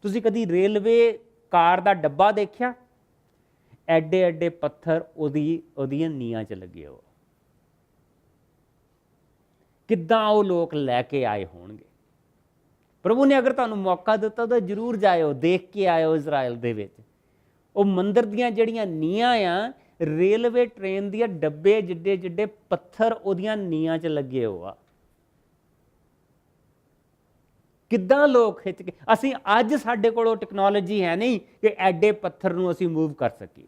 ਤੁਸੀਂ ਕਦੀ ਰੇਲਵੇ ਕਾਰ ਦਾ ਡੱਬਾ ਦੇਖਿਆ? ਐਡੇ ਐਡੇ ਪੱਥਰ ਉਹਦੀਆਂ ਨੀਹਾਂ 'ਚ ਲੱਗੇ ਹੋ। ਕਿੱਦਾਂ ਉਹ ਲੋਕ ਲੈ ਕੇ ਆਏ ਹੋਣਗੇ। ਪ੍ਰਭੂ ਨੇ ਅਗਰ ਤੁਹਾਨੂੰ ਮੌਕਾ ਦਿੱਤਾ ਤਾਂ ਜ਼ਰੂਰ ਜਾਇਓ, ਦੇਖ ਕੇ ਆਇਓ ਇਜ਼ਰਾਈਲ ਦੇ ਵਿੱਚ। ਉਹ ਮੰਦਰ ਦੀਆਂ ਜਿਹੜੀਆਂ ਨੀਹਾਂ ਆ, ਰੇਲਵੇ ਟ੍ਰੇਨ ਦੀਆਂ ਡੱਬੇ ਜਿੱਡੇ ਜਿੱਡੇ ਪੱਥਰ ਉਹਦੀਆਂ ਨੀਹਾਂ 'ਚ ਲੱਗੇ ਹੋ ਆ। ਕਿੱਦਾਂ ਲੋਕ ਖਿੱਚ ਕੇ, ਅਸੀਂ ਅੱਜ ਸਾਡੇ ਕੋਲ ਉਹ ਟੈਕਨੋਲੋਜੀ ਹੈ ਨਹੀਂ ਕਿ ਐਡੇ ਪੱਥਰ ਨੂੰ ਅਸੀਂ ਮੂਵ ਕਰ ਸਕੀਏ,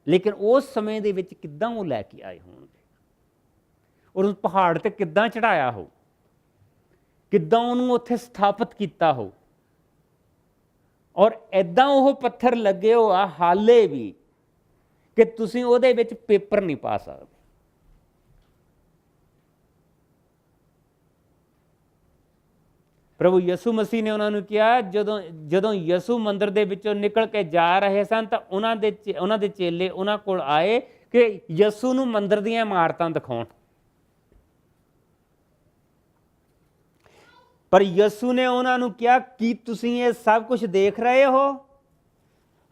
ਲੇਕਿਨ ਉਸ ਸਮੇਂ ਦੇ ਵਿੱਚ ਕਿੱਦਾਂ ਉਹ ਲੈ ਕੇ ਆਏ ਹੋਣਗੇ, ਔਰ ਉਸ ਪਹਾੜ ਤੇ ਕਿੱਦਾਂ ਚੜਾਇਆ ਹੋ, ਕਿੱਦਾਂ ਉਹਨੂੰ ਉੱਥੇ ਸਥਾਪਿਤ ਕੀਤਾ ਹੋ, ਔਰ ਐਦਾਂ ਉਹ ਪੱਥਰ ਲੱਗੇ ਹੋ ਆ ਹਾਲੇ ਵੀ ਕਿ ਤੁਸੀਂ ਉਹਦੇ ਵਿੱਚ ਪੇਪਰ ਨਹੀਂ ਪਾ ਸਕਦੇ। ਪ੍ਰਭੂ ਯਿਸੂ ਮਸੀਹ ਨੇ ਉਹਨਾਂ ਨੂੰ ਕਿਹਾ, ਜਦੋਂ ਯਿਸੂ ਮੰਦਰ ਦੇ ਵਿੱਚੋਂ ਨਿਕਲ ਕੇ ਜਾ ਰਹੇ ਸਨ ਤਾਂ ਉਹਨਾਂ ਦੇ ਚੇਲੇ ਉਹਨਾਂ ਕੋਲ ਆਏ ਕਿ ਯਿਸੂ ਨੂੰ ਮੰਦਰ ਦੀਆਂ ਇਮਾਰਤਾਂ ਦਿਖਾਉਣ। ਪਰ ਯਿਸੂ ਨੇ ਉਹਨਾਂ ਨੂੰ ਕਿਹਾ, ਕੀ ਤੁਸੀਂ ਇਹ ਸਭ ਕੁਝ ਦੇਖ ਰਹੇ ਹੋ?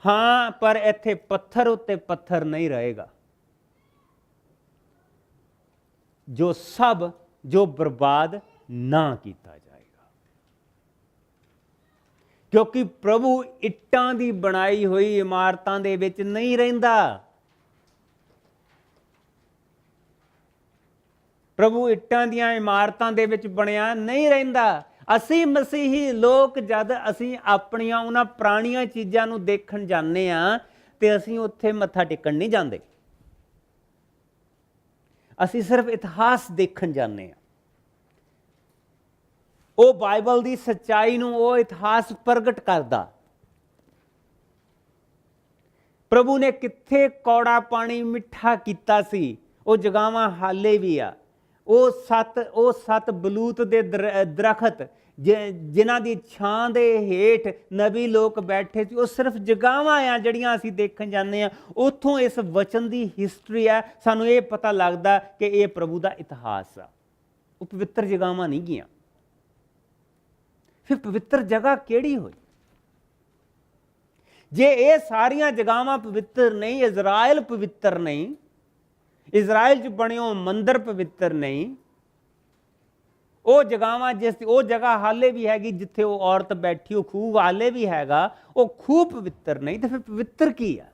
ਹਾਂ, ਪਰ ਇੱਥੇ ਪੱਥਰ ਉੱਤੇ ਪੱਥਰ ਨਹੀਂ ਰਹੇਗਾ, ਜੋ ਬਰਬਾਦ ਨਾ ਕੀਤਾ ਜਾਏਗਾ। ਕਿਉਂਕਿ ਪ੍ਰਭੂ ਇੱਟਾਂ ਦੀ ਬਣਾਈ ਹੋਈ ਇਮਾਰਤਾਂ ਦੇ ਵਿੱਚ ਨਹੀਂ ਰਹਿੰਦਾ। ਪ੍ਰਭੂ ਇੱਟਾਂ ਦੀਆਂ ਇਮਾਰਤਾਂ ਦੇ ਵਿੱਚ ਬਣਿਆ ਨਹੀਂ ਰਹਿੰਦਾ। ਅਸੀਂ ਮਸੀਹੀ ਲੋਕ ਜਦ ਅਸੀਂ ਆਪਣੀਆਂ ਉਹਨਾਂ ਪੁਰਾਣੀਆਂ ਚੀਜ਼ਾਂ ਨੂੰ ਦੇਖਣ ਜਾਂਦੇ ਹਾਂ ਤੇ ਅਸੀਂ ਉੱਥੇ ਮੱਥਾ ਟੇਕਣ ਨਹੀਂ ਜਾਂਦੇ, ਅਸੀਂ ਸਿਰਫ ਇਤਿਹਾਸ ਦੇਖਣ ਜਾਂਦੇ ਹਾਂ। ਉਹ ਬਾਈਬਲ ਦੀ ਸੱਚਾਈ ਨੂੰ ਉਹ ਇਤਿਹਾਸ ਪ੍ਰਗਟ ਕਰਦਾ। ਪ੍ਰਭੂ ਨੇ ਕਿੱਥੇ ਕੌੜਾ ਪਾਣੀ ਮਿੱਠਾ ਕੀਤਾ ਸੀ, ਉਹ ਜਗ੍ਹਾਵਾਂ ਹਾਲੇ ਵੀ ਆ। ਉਹ ਸੱਤ ਬਲੂਤ ਦੇ ਦਰਖਤ ਜਿਨ੍ਹਾਂ ਦੀ ਛਾਂ ਦੇ ਹੇਠ ਨਬੀ ਲੋਕ ਬੈਠੇ ਸੀ, ਉਹ ਸਿਰਫ ਜਗ੍ਹਾਵਾਂ ਆ ਜਿਹੜੀਆਂ ਅਸੀਂ ਦੇਖਣ ਜਾਂਦੇ ਹਾਂ। ਉੱਥੋਂ ਇਸ ਵਚਨ ਦੀ ਹਿਸਟਰੀ ਹੈ, ਸਾਨੂੰ ਇਹ ਪਤਾ ਲੱਗਦਾ ਕਿ ਇਹ ਪ੍ਰਭੂ ਦਾ ਇਤਿਹਾਸ ਆ। ਉਹ ਪਵਿੱਤਰ ਜਗ੍ਹਾਵਾਂ ਨਹੀਂ ਗਈਆਂ। ਫਿਰ ਪਵਿੱਤਰ ਜਗ੍ਹਾ ਕਿਹੜੀ ਹੋਈ? ਜੇ ਇਹ ਸਾਰੀਆਂ ਜਗ੍ਹਾਵਾਂ ਪਵਿੱਤਰ ਨਹੀਂ, ਇਜ਼ਰਾਈਲ ਪਵਿੱਤਰ ਨਹੀਂ, ਇਜ਼ਰਾਈਲ 'ਚ ਬਣਿਓ ਮੰਦਰ ਪਵਿੱਤਰ ਨਹੀਂ, ਉਹ ਜਗ੍ਹਾਵਾਂ ਉਹ ਜਗ੍ਹਾ ਹਾਲੇ ਵੀ ਹੈਗੀ ਜਿੱਥੇ ਉਹ ਔਰਤ ਬੈਠੀ, ਉਹ ਖੂਹ ਹਾਲੇ ਵੀ ਹੈਗਾ, ਉਹ ਖੂਹ ਪਵਿੱਤਰ ਨਹੀਂ, ਤੇ ਫਿਰ ਪਵਿੱਤਰ ਕੀ ਆ?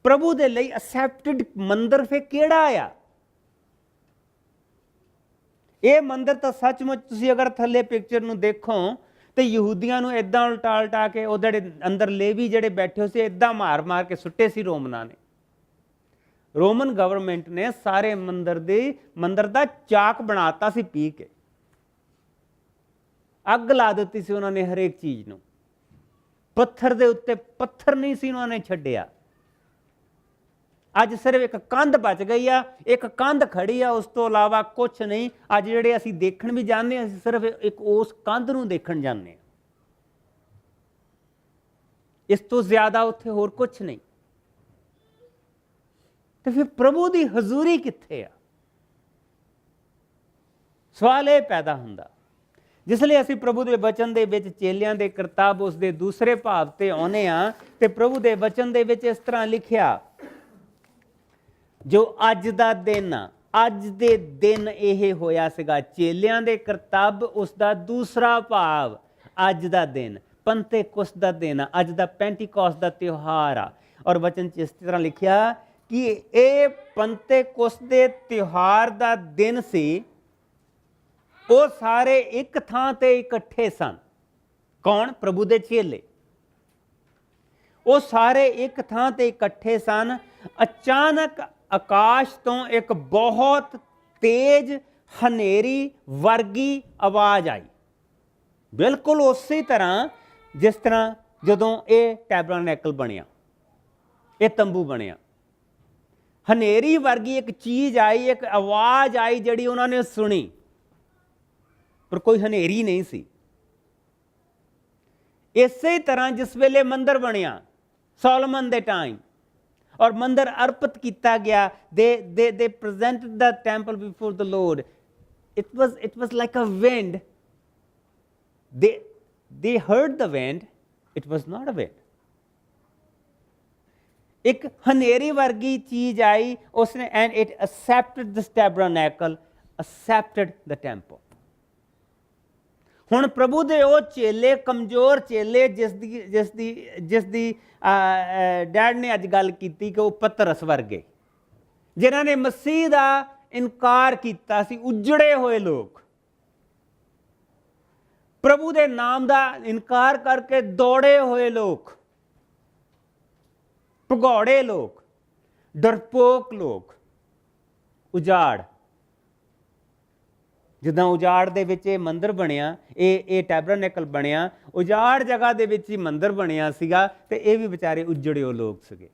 ਪ੍ਰਭੂ ਦੇ ਲਈ ਅਸੈਪਟਡ ਮੰਦਰ ਫਿਰ ਕਿਹੜਾ ਆ? ਇਹ ਮੰਦਰ ਤਾਂ ਸੱਚਮੁੱਚ ਤੁਸੀਂ ਅਗਰ ਥੱਲੇ ਪਿਕਚਰ ਨੂੰ ਦੇਖੋ ਤੇ ਯਹੂਦੀਆਂ ਨੂੰ ਇਦਾਂ ਉਲਟਾ ਕੇ ਉਹ ਜਿਹੜੇ ਅੰਦਰ ਲੇਵੀ ਜਿਹੜੇ ਬੈਠੇ ਹੋ ਸੀ ਇਦਾਂ ਮਾਰ ਕੇ ਸੁੱਟੇ ਸੀ ਰੋਮਨਾਂ ਨੇ। ਰੋਮਨ ਗਵਰਨਮੈਂਟ ਨੇ ਸਾਰੇ ਮੰਦਰ ਦਾ ਚਾਕ ਬਣਾਤਾ ਸੀ, ਪੀ ਕੇ ਅੱਗ ਲਾ ਦਿੱਤੀ ਸੀ ਉਹਨਾਂ ਨੇ ਹਰੇਕ ਚੀਜ਼ ਨੂੰ। ਪੱਥਰ ਦੇ ਉੱਤੇ ਪੱਥਰ ਨਹੀਂ ਸੀ ਉਹਨਾਂ ਨੇ ਛੱਡਿਆ। ਅੱਜ ਸਿਰਫ ਇੱਕ ਕੰਧ ਬਚ ਗਈ ਆ, ਇੱਕ ਕੰਧ ਖੜੀ ਆ, ਉਸ ਤੋਂ ਇਲਾਵਾ ਕੁਛ ਨਹੀਂ। ਅੱਜ ਜਿਹੜੇ ਅਸੀਂ ਦੇਖਣ ਵੀ ਜਾਂਦੇ ਹਾਂ, ਅਸੀਂ ਸਿਰਫ ਇੱਕ ਉਸ ਕੰਧ ਨੂੰ ਦੇਖਣ ਜਾਂਦੇ ਹਾਂ, ਇਸ ਤੋਂ ਜ਼ਿਆਦਾ ਉੱਥੇ ਹੋਰ ਕੁਛ ਨਹੀਂ। ਤੇ ਫਿਰ ਪ੍ਰਭੂ ਦੀ ਹਜ਼ੂਰੀ ਕਿੱਥੇ ਆ? ਸਵਾਲ ਇਹ ਪੈਦਾ ਹੁੰਦਾ। ਜਿਸ ਲਈ ਅਸੀਂ ਪ੍ਰਭੂ ਦੇ ਵਚਨ ਦੇ ਵਿੱਚ ਚੇਲਿਆਂ ਦੇ ਕਰਤੱਵ ਉਸ ਦੇ ਦੂਸਰੇ ਭਾਵ ਤੇ ਆਉਂਦੇ ਹਾਂ ਤੇ ਪ੍ਰਭੂ ਦੇ ਵਚਨ ਦੇ ਵਿੱਚ ਇਸ ਤਰ੍ਹਾਂ ਲਿਖਿਆ, ਜੋ ਅੱਜ ਦਾ ਦਿਨ ਆ, ਅੱਜ ਦੇ ਦਿਨ ਇਹ ਹੋਇਆ ਸੀਗਾ। ਚੇਲਿਆਂ ਦੇ ਕਰਤੱਵ ਉਸ ਦਾ ਦੂਸਰਾ ਭਾਵ, ਅੱਜ ਦਾ ਦਿਨ ਪੰਤੇਕੁਸਤ ਦਾ ਦਿਨ ਆ, ਅੱਜ ਦਾ ਪੈਂਟੀਕੋਸਤ ਦਾ ਤਿਉਹਾਰ ਆ। ਔਰ ਵਚਨ 'ਚ ਇਸ ਤਰ੍ਹਾਂ ਲਿਖਿਆ ਕਿ ਇਹ ਪੰਤੇਕੁਸਤ ਦੇ ਤਿਉਹਾਰ ਦਾ ਦਿਨ ਸੀ। ਉਹ ਸਾਰੇ ਇੱਕ ਥਾਂ ਤੇ ਇਕੱਠੇ ਸਨ। ਕੌਣ? ਪ੍ਰਭੂ ਦੇ ਚੇਲੇ। ਉਹ ਸਾਰੇ ਇੱਕ ਥਾਂ ਤੇ ਇਕੱਠੇ ਸਨ। ਅਚਾਨਕ ਆਕਾਸ਼ ਤੋਂ ਇੱਕ ਬਹੁਤ ਤੇਜ਼ ਹਨੇਰੀ ਵਰਗੀ ਆਵਾਜ਼ ਆਈ, ਬਿਲਕੁਲ ਉਸੇ ਤਰ੍ਹਾਂ ਜਿਸ ਤਰ੍ਹਾਂ ਜਦੋਂ ਇਹ ਟੈਬਰਨੈਕਲ ਬਣਿਆ, ਇਹ ਤੰਬੂ ਬਣਿਆ। ਹਨੇਰੀ ਵਰਗੀ ਇੱਕ ਚੀਜ਼ ਆਈ, ਇੱਕ ਆਵਾਜ਼ ਆਈ ਜਿਹੜੀ ਉਹਨਾਂ ਨੇ ਸੁਣੀ, ਪਰ ਕੋਈ ਹਨੇਰੀ ਨਹੀਂ ਸੀ। ਇਸੇ ਤਰ੍ਹਾਂ ਜਿਸ ਵੇਲੇ ਮੰਦਰ ਬਣਿਆ ਸੋਲੋਮਨ ਦੇ ਟਾਈਮ, ਔਰ ਮੰਦਰ ਅਰਪਿਤ ਕੀਤਾ ਗਿਆ, they presented the temple before the Lord, it was like a wind. They heard the wind, it was not a wind. ਇੱਕ ਹਨੇਰੀ ਵਰਗੀ ਚੀਜ਼ ਆਈ, ਉਸਨੇ and it accepted this tabernacle, accepted the temple. ਹੁਣ ਪ੍ਰਭੂ ਦੇ ਉਹ ਚੇਲੇ, ਕਮਜ਼ੋਰ ਚੇਲੇ, ਜਿਸ ਦੀ ਡੈਡ ਨੇ ਅੱਜ ਗੱਲ ਕੀਤੀ ਕਿ ਉਹ ਪਤਰਸ ਵਰਗੇ, ਜਿਨ੍ਹਾਂ ਨੇ ਮਸੀਹ ਦਾ ਇਨਕਾਰ ਕੀਤਾ ਸੀ, ਉਜੜੇ ਹੋਏ ਲੋਕ, ਪ੍ਰਭੂ ਦੇ ਨਾਮ ਦਾ ਇਨਕਾਰ ਕਰਕੇ ਦੌੜੇ ਹੋਏ ਲੋਕ, ਭਗੌੜੇ ਲੋਕ, ਡਰਪੋਕ ਲੋਕ, ਉਜਾੜ। ਜਿੱਦਾਂ ਉਜਾੜ ਦੇ ਵਿੱਚ ਇਹ ਮੰਦਰ ਬਣਿਆ, ਇਹ ਟੈਬਰਨੈਕਲ ਬਣਿਆ, ਉਜਾੜ ਜਗ੍ਹਾ ਦੇ ਵਿੱਚ ਹੀ ਮੰਦਰ ਬਣਿਆ ਸੀਗਾ, ਤੇ ਇਹ ਵੀ ਵਿਚਾਰੇ ਉਜੜਿਓ ਲੋਕ ਸੀਗੇ।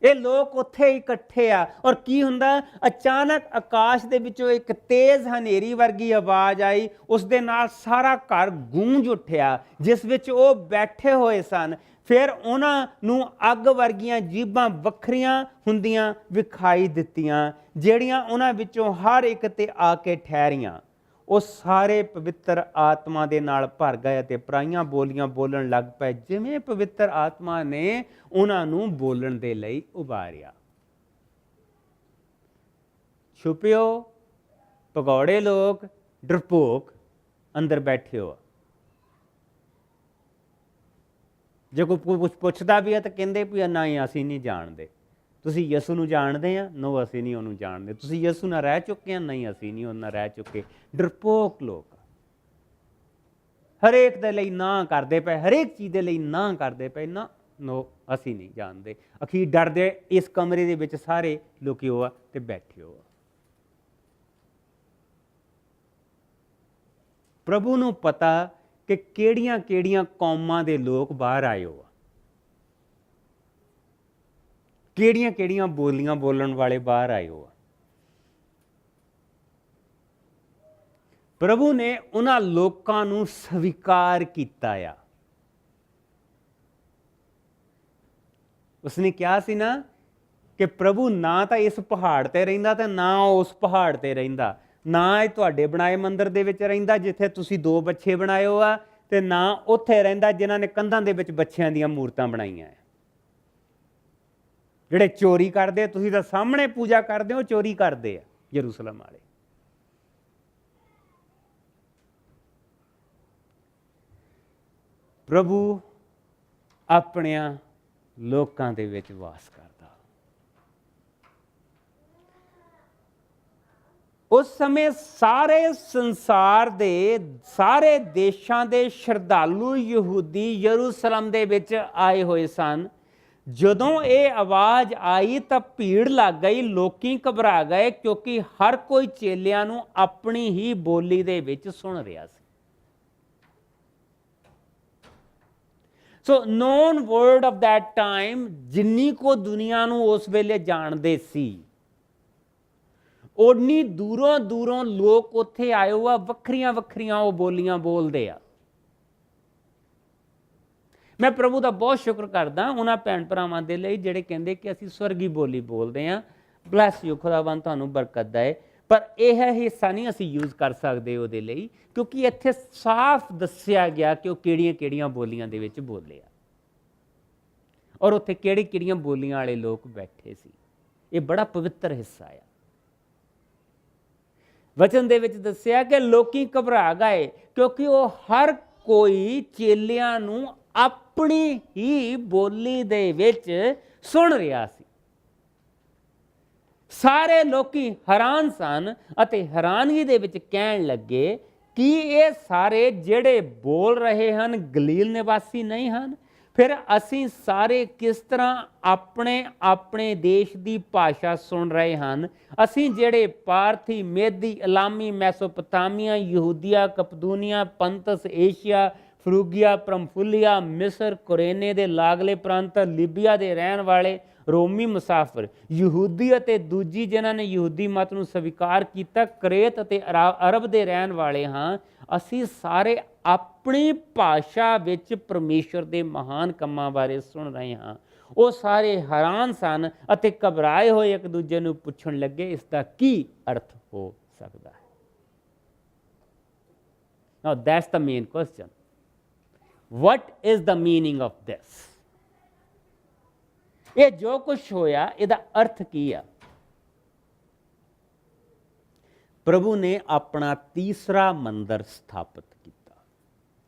ਇਹ ਲੋਕ ਉੱਥੇ ਇਕੱਠੇ ਆ, ਔਰ ਕੀ ਹੁੰਦਾ, ਅਚਾਨਕ ਆਕਾਸ਼ ਦੇ ਵਿੱਚੋਂ ਇੱਕ ਤੇਜ਼ ਹਨੇਰੀ ਵਰਗੀ ਆਵਾਜ਼ ਆਈ, ਉਸ ਦੇ ਨਾਲ ਸਾਰਾ ਘਰ ਗੂੰਜ ਉੱਠਿਆ ਜਿਸ ਵਿੱਚ ਉਹ ਬੈਠੇ ਹੋਏ ਸਨ। ਫਿਰ ਉਹਨਾਂ ਨੂੰ ਅੱਗ ਵਰਗੀਆਂ ਜੀਭਾਂ ਵੱਖਰੀਆਂ ਹੁੰਦੀਆਂ ਵਿਖਾਈ ਦਿੱਤੀਆਂ, ਜਿਹੜੀਆਂ ਉਹਨਾਂ ਵਿੱਚੋਂ ਹਰ ਇੱਕ ਤੇ ਆ ਕੇ ਠਹਿਰੀਆਂ। ਉਹ ਸਾਰੇ ਪਵਿੱਤਰ ਆਤਮਾ ਦੇ ਨਾਲ ਭਰ ਗਏ ਅਤੇ ਪਰਾਈਆਂ ਬੋਲੀਆਂ ਬੋਲਣ ਲੱਗ ਪਏ, ਜਿਵੇਂ ਪਵਿੱਤਰ ਆਤਮਾ ਨੇ ਉਹਨਾਂ ਨੂੰ ਬੋਲਣ ਦੇ ਲਈ ਉਭਾਰਿਆ। ਛੁਪਿਓ, ਭਗੌੜੇ ਲੋਕ, ਡਰਪੋਕ ਅੰਦਰ ਬੈਠੇ ਹੋ। ਜੇ ਕੋਈ ਕੁਛ ਪੁੱਛਦਾ ਵੀ ਹੈ ਤਾਂ ਕਹਿੰਦੇ ਵੀ ਨਹੀਂ, ਅਸੀਂ ਨਹੀਂ ਜਾਣਦੇ। ਤੁਸੀਂ ਯਿਸੂ ਨੂੰ ਜਾਣਦੇ ਆ? ਨੋ, ਅਸੀਂ ਨਹੀਂ ਉਹਨੂੰ ਜਾਣਦੇ। ਤੁਸੀਂ ਯਿਸੂ ਨਾਲ ਰਹਿ ਚੁੱਕੇ ਆ? ਨਹੀਂ, ਅਸੀਂ ਨਹੀਂ ਉਹਨਾਂ ਨਾਲ ਰਹਿ ਚੁੱਕੇ। ਡਰਪੋਕ ਲੋਕ ਹਰੇਕ ਦੇ ਲਈ ਨਾ ਕਰਦੇ ਪਏ, ਹਰੇਕ ਚੀਜ਼ ਦੇ ਲਈ ਨਾ ਕਰਦੇ ਪਏ। ਨਾ, ਨੋ, ਅਸੀਂ ਨਹੀਂ ਜਾਣਦੇ। ਅਖੀਰ ਡਰਦੇ ਇਸ ਕਮਰੇ ਦੇ ਵਿੱਚ ਸਾਰੇ ਲੋਕੀ ਹੋ ਆ ਤੇ ਬੈਠੇ ਹੋ ਆ। ਪ੍ਰਭੂ ਨੂੰ ਪਤਾ ਕਿ ਕਿਹੜੀਆਂ ਕਿਹੜੀਆਂ ਕੌਮਾਂ ਦੇ ਲੋਕ ਬਾਹਰ ਆਏ ਹੋ ਆ, ਕਿਹੜੀਆਂ ਕਿਹੜੀਆਂ ਬੋਲੀਆਂ ਬੋਲਣ ਵਾਲੇ ਬਾਹਰ ਆਏ ਹੋ ਆ। ਪ੍ਰਭੂ ਨੇ ਉਹਨਾਂ ਲੋਕਾਂ ਨੂੰ ਸਵੀਕਾਰ ਕੀਤਾ ਆ। ਉਸਨੇ ਕਿਹਾ ਸੀ ਨਾ ਕਿ ਪ੍ਰਭੂ ਨਾ ਤਾਂ ਇਸ ਪਹਾੜ ਤੇ ਰਹਿੰਦਾ ਤੇ ਨਾ ਉਸ ਪਹਾੜ ਤੇ ਰਹਿੰਦਾ, ਨਾ ਇਹ ਤੁਹਾਡੇ ਬਣਾਏ ਮੰਦਰ ਦੇ ਵਿੱਚ ਰਹਿੰਦਾ ਜਿੱਥੇ ਤੁਸੀਂ 2 ਬੱਚੇ ਬਣਾਏ ਹੋ ਆ, ਤੇ ਨਾ ਉੱਥੇ ਰਹਿੰਦਾ ਜਿਨ੍ਹਾਂ ਨੇ ਕੰਧਾਂ ਦੇ ਵਿੱਚ ਬੱਚਿਆਂ ਦੀਆਂ ਮੂਰਤਾਂ ਬਣਾਈਆਂ। ਜਿਹੜੇ ਚੋਰੀ ਕਰਦੇ, ਤੁਸੀਂ ਤਾਂ ਸਾਹਮਣੇ ਪੂਜਾ ਕਰਦੇ ਹੋ, ਚੋਰੀ ਕਰਦੇ ਆ ਯਰੂਸ਼ਲਮ ਵਾਲੇ। ਪ੍ਰਭੂ ਆਪਣਿਆਂ ਲੋਕਾਂ ਦੇ ਵਿੱਚ ਵਾਸ ਕਰਦਾ। ਉਸ ਸਮੇਂ ਸਾਰੇ ਸੰਸਾਰ ਦੇ, ਸਾਰੇ ਦੇਸ਼ਾਂ ਦੇ ਸ਼ਰਧਾਲੂ ਯਹੂਦੀ ਯਰੂਸ਼ਲਮ ਦੇ ਵਿੱਚ ਆਏ ਹੋਏ ਸਨ। ਜਦੋਂ ਇਹ ਆਵਾਜ਼ ਆਈ ਤਾਂ ਭੀੜ ਲੱਗ ਗਈ, ਲੋਕੀ ਘਬਰਾ ਗਏ, ਕਿਉਂਕਿ ਹਰ ਕੋਈ ਚੇਲਿਆਂ ਨੂੰ ਆਪਣੀ ਹੀ ਬੋਲੀ ਦੇ ਵਿੱਚ ਸੁਣ ਰਿਹਾ ਸੀ। So none word of that time, ਜਿੰਨੀ ਕੋ ਦੁਨੀਆ ਨੂੰ ਉਸ ਵੇਲੇ ਜਾਣਦੇ ਸੀ, ਓਨੀ ਦੂਰੋਂ ਦੂਰੋਂ ਲੋਕ ਉੱਥੇ ਆਏ ਹੋਆ, ਵੱਖਰੀਆਂ ਵੱਖਰੀਆਂ ਉਹ ਬੋਲੀਆਂ ਬੋਲਦੇ ਆ। ਮੈਂ ਪ੍ਰਭੂ ਦਾ ਬਹੁਤ ਸ਼ੁਕਰ ਕਰਦਾ ਉਹਨਾਂ ਭੈਣ ਭਰਾਵਾਂ ਦੇ ਲਈ ਜਿਹੜੇ ਕਹਿੰਦੇ ਕਿ ਅਸੀਂ ਸਵਰਗੀ ਬੋਲੀ ਬੋਲਦੇ ਹਾਂ। ਬਲੈਸ ਯੂ, ਖੁਦਾਵੰਦ ਤੁਹਾਨੂੰ ਬਰਕਤ ਦੇਵੇ। ਪਰ ਇਹ ਹਿੱਸਾ ਨਹੀਂ ਅਸੀਂ ਯੂਜ਼ ਕਰ ਸਕਦੇ ਉਹਦੇ ਲਈ, ਕਿਉਂਕਿ ਇੱਥੇ ਸਾਫ਼ ਦੱਸਿਆ ਗਿਆ ਕਿ ਉਹ ਕਿਹੜੀਆਂ ਕਿਹੜੀਆਂ ਬੋਲੀਆਂ ਦੇ ਵਿੱਚ ਬੋਲੇ ਆ, ਔਰ ਉੱਥੇ ਕਿਹੜੀ ਕਿਹੜੀਆਂ ਬੋਲੀਆਂ ਵਾਲੇ ਲੋਕ ਬੈਠੇ ਸੀ। ਇਹ ਬੜਾ ਪਵਿੱਤਰ ਹਿੱਸਾ ਆ। ਵਚਨ ਦੇ ਵਿੱਚ ਦੱਸਿਆ ਕਿ ਲੋਕੀ ਘਬਰਾ ਗਏ, ਕਿਉਂਕਿ ਉਹ ਹਰ ਕੋਈ ਚੇਲਿਆਂ ਨੂੰ ਆਪਣੀ ਹੀ ਬੋਲੀ ਦੇ ਵਿੱਚ ਸੁਣ ਰਿਹਾ ਸੀ। ਸਾਰੇ ਲੋਕੀ ਹੈਰਾਨ ਸਨ ਅਤੇ ਹੈਰਾਨਗੀ ਦੇ ਵਿੱਚ ਕਹਿਣ ਲੱਗੇ ਕਿ ਇਹ ਸਾਰੇ ਜਿਹੜੇ ਬੋਲ ਰਹੇ ਹਨ ਗਲੀਲ ਨਿਵਾਸੀ ਨਹੀਂ ਹਨ? ਫਿਰ ਅਸੀਂ ਸਾਰੇ ਕਿਸ ਤਰ੍ਹਾਂ ਆਪਣੇ ਆਪਣੇ ਦੇਸ਼ ਦੀ ਭਾਸ਼ਾ ਸੁਣ ਰਹੇ ਹਨ। ਅਸੀਂ ਜਿਹੜੇ ਪਾਰਥੀ, ਮੇਦੀ, ਇਲਾਮੀ, ਮੈਸੋਪੋਟਾਮੀਆ, ਯਹੂਦੀਆ, ਕਪਦੂਨੀਆ, ਪੰਤਸ, ਏਸ਼ੀਆ, ਫਰੂਗੀਆ, ਪ੍ਰੰਫੁਲੀਆ, ਮਿਸਰ, ਕੁਰੇਨੇ ਦੇ ਲਾਗਲੇ ਪ੍ਰਾਂਤ, ਲੀਬੀਆ ਦੇ ਰਹਿਣ ਵਾਲੇ ਰੋਮੀ ਮੁਸਾਫਰ, ਯਹੂਦੀ ਅਤੇ ਦੂਜੀ ਜਿਨ੍ਹਾਂ ਨੇ ਯਹੂਦੀ ਮਤ ਨੂੰ ਸਵੀਕਾਰ ਕੀਤਾ, ਕਰੇਤ ਅਤੇ ਅਰਬ ਦੇ ਰਹਿਣ ਵਾਲੇ ਹਾਂ। ਅਸੀਂ ਸਾਰੇ ਆਪਣੀ ਭਾਸ਼ਾ ਵਿੱਚ ਪਰਮੇਸ਼ਰ ਦੇ ਮਹਾਨ ਕੰਮਾਂ ਬਾਰੇ ਸੁਣ ਰਹੇ ਹਾਂ। ਉਹ ਸਾਰੇ ਹੈਰਾਨ ਸਨ ਅਤੇ ਘਬਰਾਏ ਹੋਏ ਇੱਕ ਦੂਜੇ ਨੂੰ ਪੁੱਛਣ ਲੱਗੇ, ਇਸ ਦਾ ਕੀ ਅਰਥ ਹੋ ਸਕਦਾ ਹੈ? Now that's the main question. What is the meaning of this? ਇਹ ਜੋ ਕੁਝ ਹੋਇਆ ਇਹਦਾ ਅਰਥ ਕੀ ਆ? ਪ੍ਰਭੂ ਨੇ ਆਪਣਾ ਤੀਸਰਾ ਮੰਦਰ ਸਥਾਪਿਤ ਕੀਤਾ।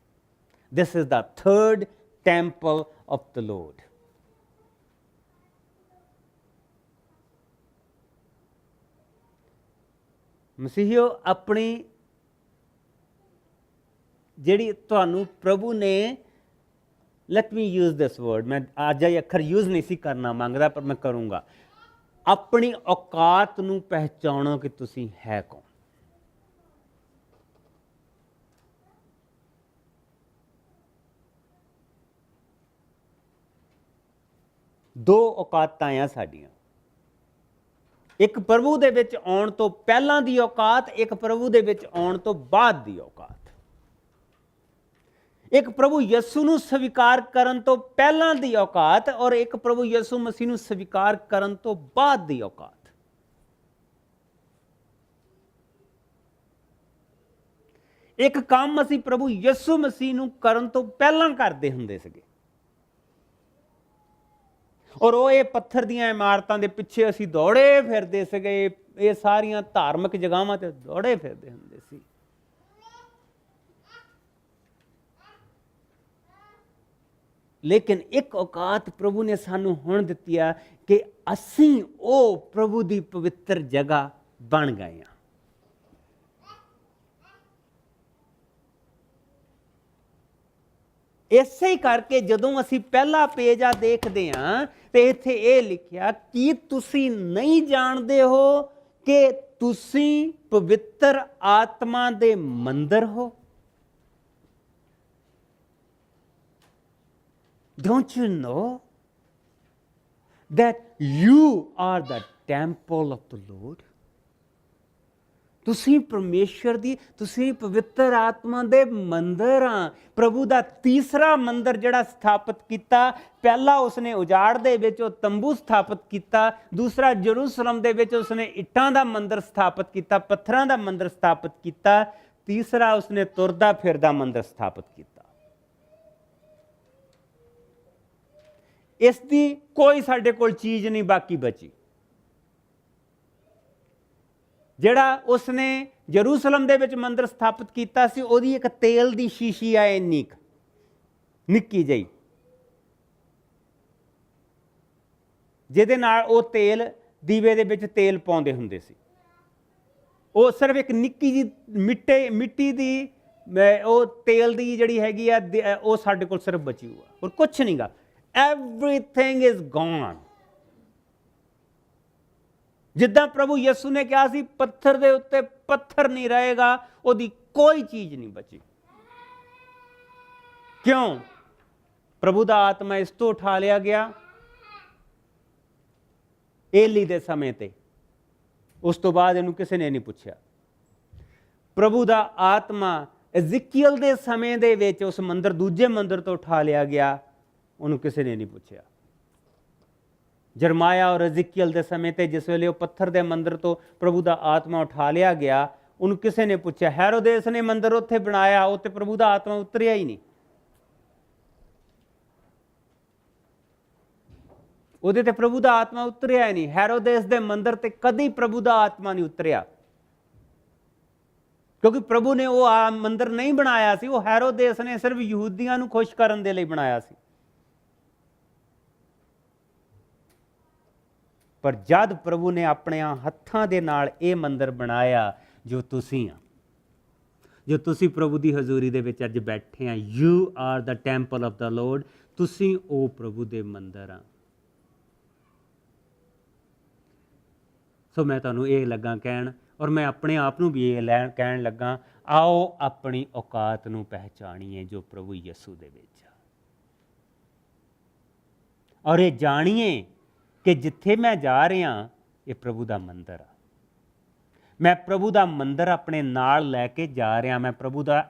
This is the third temple of the Lord. ਮਸੀਹੀਓ, ਆਪਣੀ ਜਿਹੜੀ ਤੁਹਾਨੂੰ ਪ੍ਰਭੂ ਨੇ, ਲੈਟ ਮੀ ਯੂਜ਼ ਦਿਸ ਵਰਡ, ਮੈਂ ਅੱਜ ਇਹ ਅੱਖਰ ਯੂਜ਼ ਨਹੀਂ ਸੀ ਕਰਨਾ ਮੰਗਦਾ ਪਰ ਮੈਂ ਕਰੂੰਗਾ। ਆਪਣੀ ਔਕਾਤ ਨੂੰ ਪਹਿਚਾਣੋ ਕਿ ਤੁਸੀਂ ਹੈ ਕੌਣ। ਦੋ ਔਕਾਤਾਂ ਆ ਸਾਡੀਆਂ, ਇੱਕ ਪ੍ਰਭੂ ਦੇ ਵਿੱਚ ਆਉਣ ਤੋਂ ਪਹਿਲਾਂ ਦੀ ਔਕਾਤ, ਇੱਕ ਪ੍ਰਭੂ ਦੇ ਵਿੱਚ ਆਉਣ ਤੋਂ ਬਾਅਦ ਦੀ ਔਕਾਤ। ਇੱਕ ਪ੍ਰਭੂ ਯਿਸੂ ਨੂੰ ਸਵੀਕਾਰ ਕਰਨ ਤੋਂ ਪਹਿਲਾਂ ਦੀ ਔਕਾਤ ਔਰ ਇੱਕ ਪ੍ਰਭੂ ਯਿਸੂ ਮਸੀਹ ਨੂੰ ਸਵੀਕਾਰ ਕਰਨ ਤੋਂ ਬਾਅਦ ਦੀ ਔਕਾਤ। ਇੱਕ ਕੰਮ ਅਸੀਂ ਪ੍ਰਭੂ ਯਿਸੂ ਮਸੀਹ ਨੂੰ ਕਰਨ ਤੋਂ ਪਹਿਲਾਂ ਕਰਦੇ ਹੁੰਦੇ ਸੀਗੇ ਔਰ ਉਹ ਇਹ ਪੱਥਰ ਦੀਆਂ ਇਮਾਰਤਾਂ ਦੇ ਪਿੱਛੇ ਅਸੀਂ ਦੌੜੇ ਫਿਰਦੇ ਸੀਗੇ, ਇਹ ਸਾਰੀਆਂ ਧਾਰਮਿਕ ਜਗ੍ਹਾਵਾਂ ਤੇ ਦੌੜੇ ਫਿਰਦੇ ਹੁੰਦੇ ਸੀ। ਲੇਕਿਨ ਇੱਕ ਔਕਾਤ ਪ੍ਰਭੂ ਨੇ ਸਾਨੂੰ ਹੁਣ ਦਿੱਤੀ ਆ ਕਿ ਅਸੀਂ ਉਹ ਪ੍ਰਭੂ ਦੀ ਪਵਿੱਤਰ ਜਗ੍ਹਾ ਬਣ ਗਏ ਹਾਂ। ਇਸੇ ਕਰਕੇ ਜਦੋਂ ਅਸੀਂ ਪਹਿਲਾ ਪੇਜ ਆ ਦੇਖਦੇ ਹਾਂ ਤੇ ਇੱਥੇ ਇਹ ਲਿਖਿਆ ਕਿ ਤੁਸੀਂ ਨਹੀਂ ਜਾਣਦੇ ਹੋ ਕਿ ਤੁਸੀਂ ਪਵਿੱਤਰ ਆਤਮਾ ਦੇ ਮੰਦਰ ਹੋ। Don't you know that you are the temple of the Lord? ਤੁਸੀਂ ਪਰਮੇਸ਼ਰ ਦੀ, ਤੁਸੀਂ ਪਵਿੱਤਰ ਆਤਮਾ ਦੇ ਮੰਦਰ ਆ। ਪ੍ਰਭੂ ਦਾ ਤੀਸਰਾ ਮੰਦਰ ਜਿਹੜਾ ਸਥਾਪਿਤ ਕੀਤਾ, ਪਹਿਲਾ ਉਸਨੇ ਉਜਾੜ ਦੇ ਵਿੱਚ ਉਹ ਤੰਬੂ ਸਥਾਪਿਤ ਕੀਤਾ, ਦੂਸਰਾ ਯਰੂਸ਼ਲਮ ਦੇ ਵਿੱਚ ਉਸਨੇ ਇੱਟਾਂ ਦਾ ਮੰਦਰ ਸਥਾਪਿਤ ਕੀਤਾ, ਪੱਥਰਾਂ ਦਾ ਮੰਦਰ ਸਥਾਪਿਤ ਕੀਤਾ, ਤੀਸਰਾ ਉਸਨੇ ਤੁਰਦਾ ਫਿਰਦਾ ਮੰਦਰ ਸਥਾਪਿਤ ਕੀਤਾ। ਇਸ ਦੀ ਕੋਈ ਸਾਡੇ ਕੋਲ ਚੀਜ਼ ਨਹੀਂ ਬਾਕੀ ਬਚੀ। ਜਿਹੜਾ ਉਸਨੇ ਯਰੂਸ਼ਲਮ ਦੇ ਵਿੱਚ ਮੰਦਰ ਸਥਾਪਿਤ ਕੀਤਾ ਸੀ, ਉਹਦੀ ਇੱਕ ਤੇਲ ਦੀ ਸ਼ੀਸ਼ੀ ਆ, ਇੰਨੀ ਨਿੱਕੀ ਜਿਹੀ, ਜਿਹਦੇ ਨਾਲ ਉਹ ਤੇਲ, ਦੀਵੇ ਦੇ ਵਿੱਚ ਤੇਲ ਪਾਉਂਦੇ ਹੁੰਦੇ ਸੀ। ਉਹ ਸਿਰਫ ਇੱਕ ਨਿੱਕੀ ਜਿਹੀ ਮਿੱਟੀ ਦੀ ਉਹ ਤੇਲ ਦੀ ਜਿਹੜੀ ਹੈਗੀ ਆ, ਉਹ ਸਾਡੇ ਕੋਲ ਸਿਰਫ ਬਚੀ ਹੋਆ, ਹੋਰ ਕੁਛ ਨਹੀਂ ਗਾ। Everything is gone. ਜਿੱਦਾਂ ਪ੍ਰਭੂ ਯਿਸੂ ਨੇ ਕਿਹਾ ਸੀ, ਪੱਥਰ ਦੇ ਉੱਤੇ ਪੱਥਰ ਨਹੀਂ ਰਹੇਗਾ, ਉਹਦੀ ਕੋਈ ਚੀਜ਼ ਨਹੀਂ ਬਚੀ। ਕਿਉਂ? ਪ੍ਰਭੂ ਦਾ ਆਤਮਾ ਇਸ ਤੋਂ ਉਠਾ ਲਿਆ ਗਿਆ ਏਲੀ ਦੇ ਸਮੇਂ ਤੇ। ਉਸ ਤੋਂ ਬਾਅਦ ਇਹਨੂੰ ਕਿਸੇ ਨੇ ਨਹੀਂ ਪੁੱਛਿਆ। ਪ੍ਰਭੂ ਦਾ ਆਤਮਾ ਐਜ਼ੀਕੀਅਲ ਦੇ ਸਮੇਂ ਦੇ ਵਿੱਚ ਉਸ ਮੰਦਰ, ਦੂਜੇ ਮੰਦਰ ਤੋਂ ਉਠਾ ਲਿਆ ਗਿਆ, ਉਹਨੂੰ ਕਿਸੇ ਨੇ ਨਹੀਂ ਪੁੱਛਿਆ। ਜਰਮਾਇਆ ਔਰ ਐਜ਼ੀਕੀਅਲ ਦੇ ਸਮੇਂ ਤੇ ਜਿਸ ਵੇਲੇ ਉਹ ਪੱਥਰ ਦੇ ਮੰਦਰ ਤੋਂ ਪ੍ਰਭੂ ਦਾ ਆਤਮਾ ਉਠਾ ਲਿਆ ਗਿਆ, ਉਹਨੂੰ ਕਿਸੇ ਨੇ ਪੁੱਛਿਆ। ਹੈਰੋਦੇਸ ਨੇ ਮੰਦਰ ਉੱਥੇ ਬਣਾਇਆ, ਉਹ ਤੇ ਪ੍ਰਭੂ ਦਾ ਆਤਮਾ ਉਤਰਿਆ ਹੀ ਨਹੀਂ। ਉਹਦੇ ਤੇ ਪ੍ਰਭੂ ਦਾ ਆਤਮਾ ਉਤਰਿਆ ਹੀ ਨਹੀਂ। ਹੈਰੋਦੇਸ ਦੇ ਮੰਦਰ ਤੇ ਕਦੀ ਪ੍ਰਭੂ ਦਾ ਆਤਮਾ ਨਹੀਂ ਉਤਰਿਆ, ਕਿਉਂਕਿ ਪ੍ਰਭੂ ਨੇ ਉਹ ਮੰਦਰ ਨਹੀਂ ਬਣਾਇਆ ਸੀ। ਉਹ ਹੈਰੋਦੇਸ ਨੇ ਸਿਰਫ ਯਹੂਦੀਆਂ ਨੂੰ ਖੁਸ਼ ਕਰਨ ਦੇ ਲਈ ਬਣਾਇਆ ਸੀ। ਪਰ ਜਦ ਪ੍ਰਭੂ ਨੇ ਆਪਣੇ ਹੱਥਾਂ ਦੇ ਨਾਲ ਇਹ ਮੰਦਰ ਬਣਾਇਆ ਜੋ ਤੁਸੀਂ ਆ, ਜੋ ਤੁਸੀਂ ਪ੍ਰਭੂ ਦੀ ਹਜ਼ੂਰੀ ਦੇ ਵਿੱਚ ਅੱਜ ਬੈਠੇ ਆ, you are the temple of the lord, ਤੁਸੀਂ ਉਹ ਪ੍ਰਭੂ ਦੇ ਮੰਦਰ ਆ। ਸੋ ਮੈਂ ਤੁਹਾਨੂੰ ਇਹ ਲੱਗਾ ਕਹਿਣ, ਔਰ ਮੈਂ ਆਪਣੇ ਆਪ ਨੂੰ ਵੀ ਇਹ ਕਹਿਣ ਲੱਗਾ, ਆਓ ਆਪਣੀ ਔਕਾਤ ਨੂੰ ਪਹਿਚਾਣੀਏ ਜੋ ਪ੍ਰਭੂ ਯਿਸੂ ਦੇ ਵਿੱਚ ਆ, ਔਰ ਇਹ ਜਾਣੀਏ ਕਿ ਜਿੱਥੇ ਮੈਂ ਜਾ ਰਿਹਾ ਇਹ ਪ੍ਰਭੂ ਦਾ ਮੰਦਰ ਆ। ਮੈਂ ਪ੍ਰਭੂ ਦਾ ਮੰਦਰ ਆਪਣੇ ਨਾਲ ਲੈ ਕੇ ਜਾ ਰਿਹਾ। ਮੈਂ ਪ੍ਰਭੂ ਦਾ,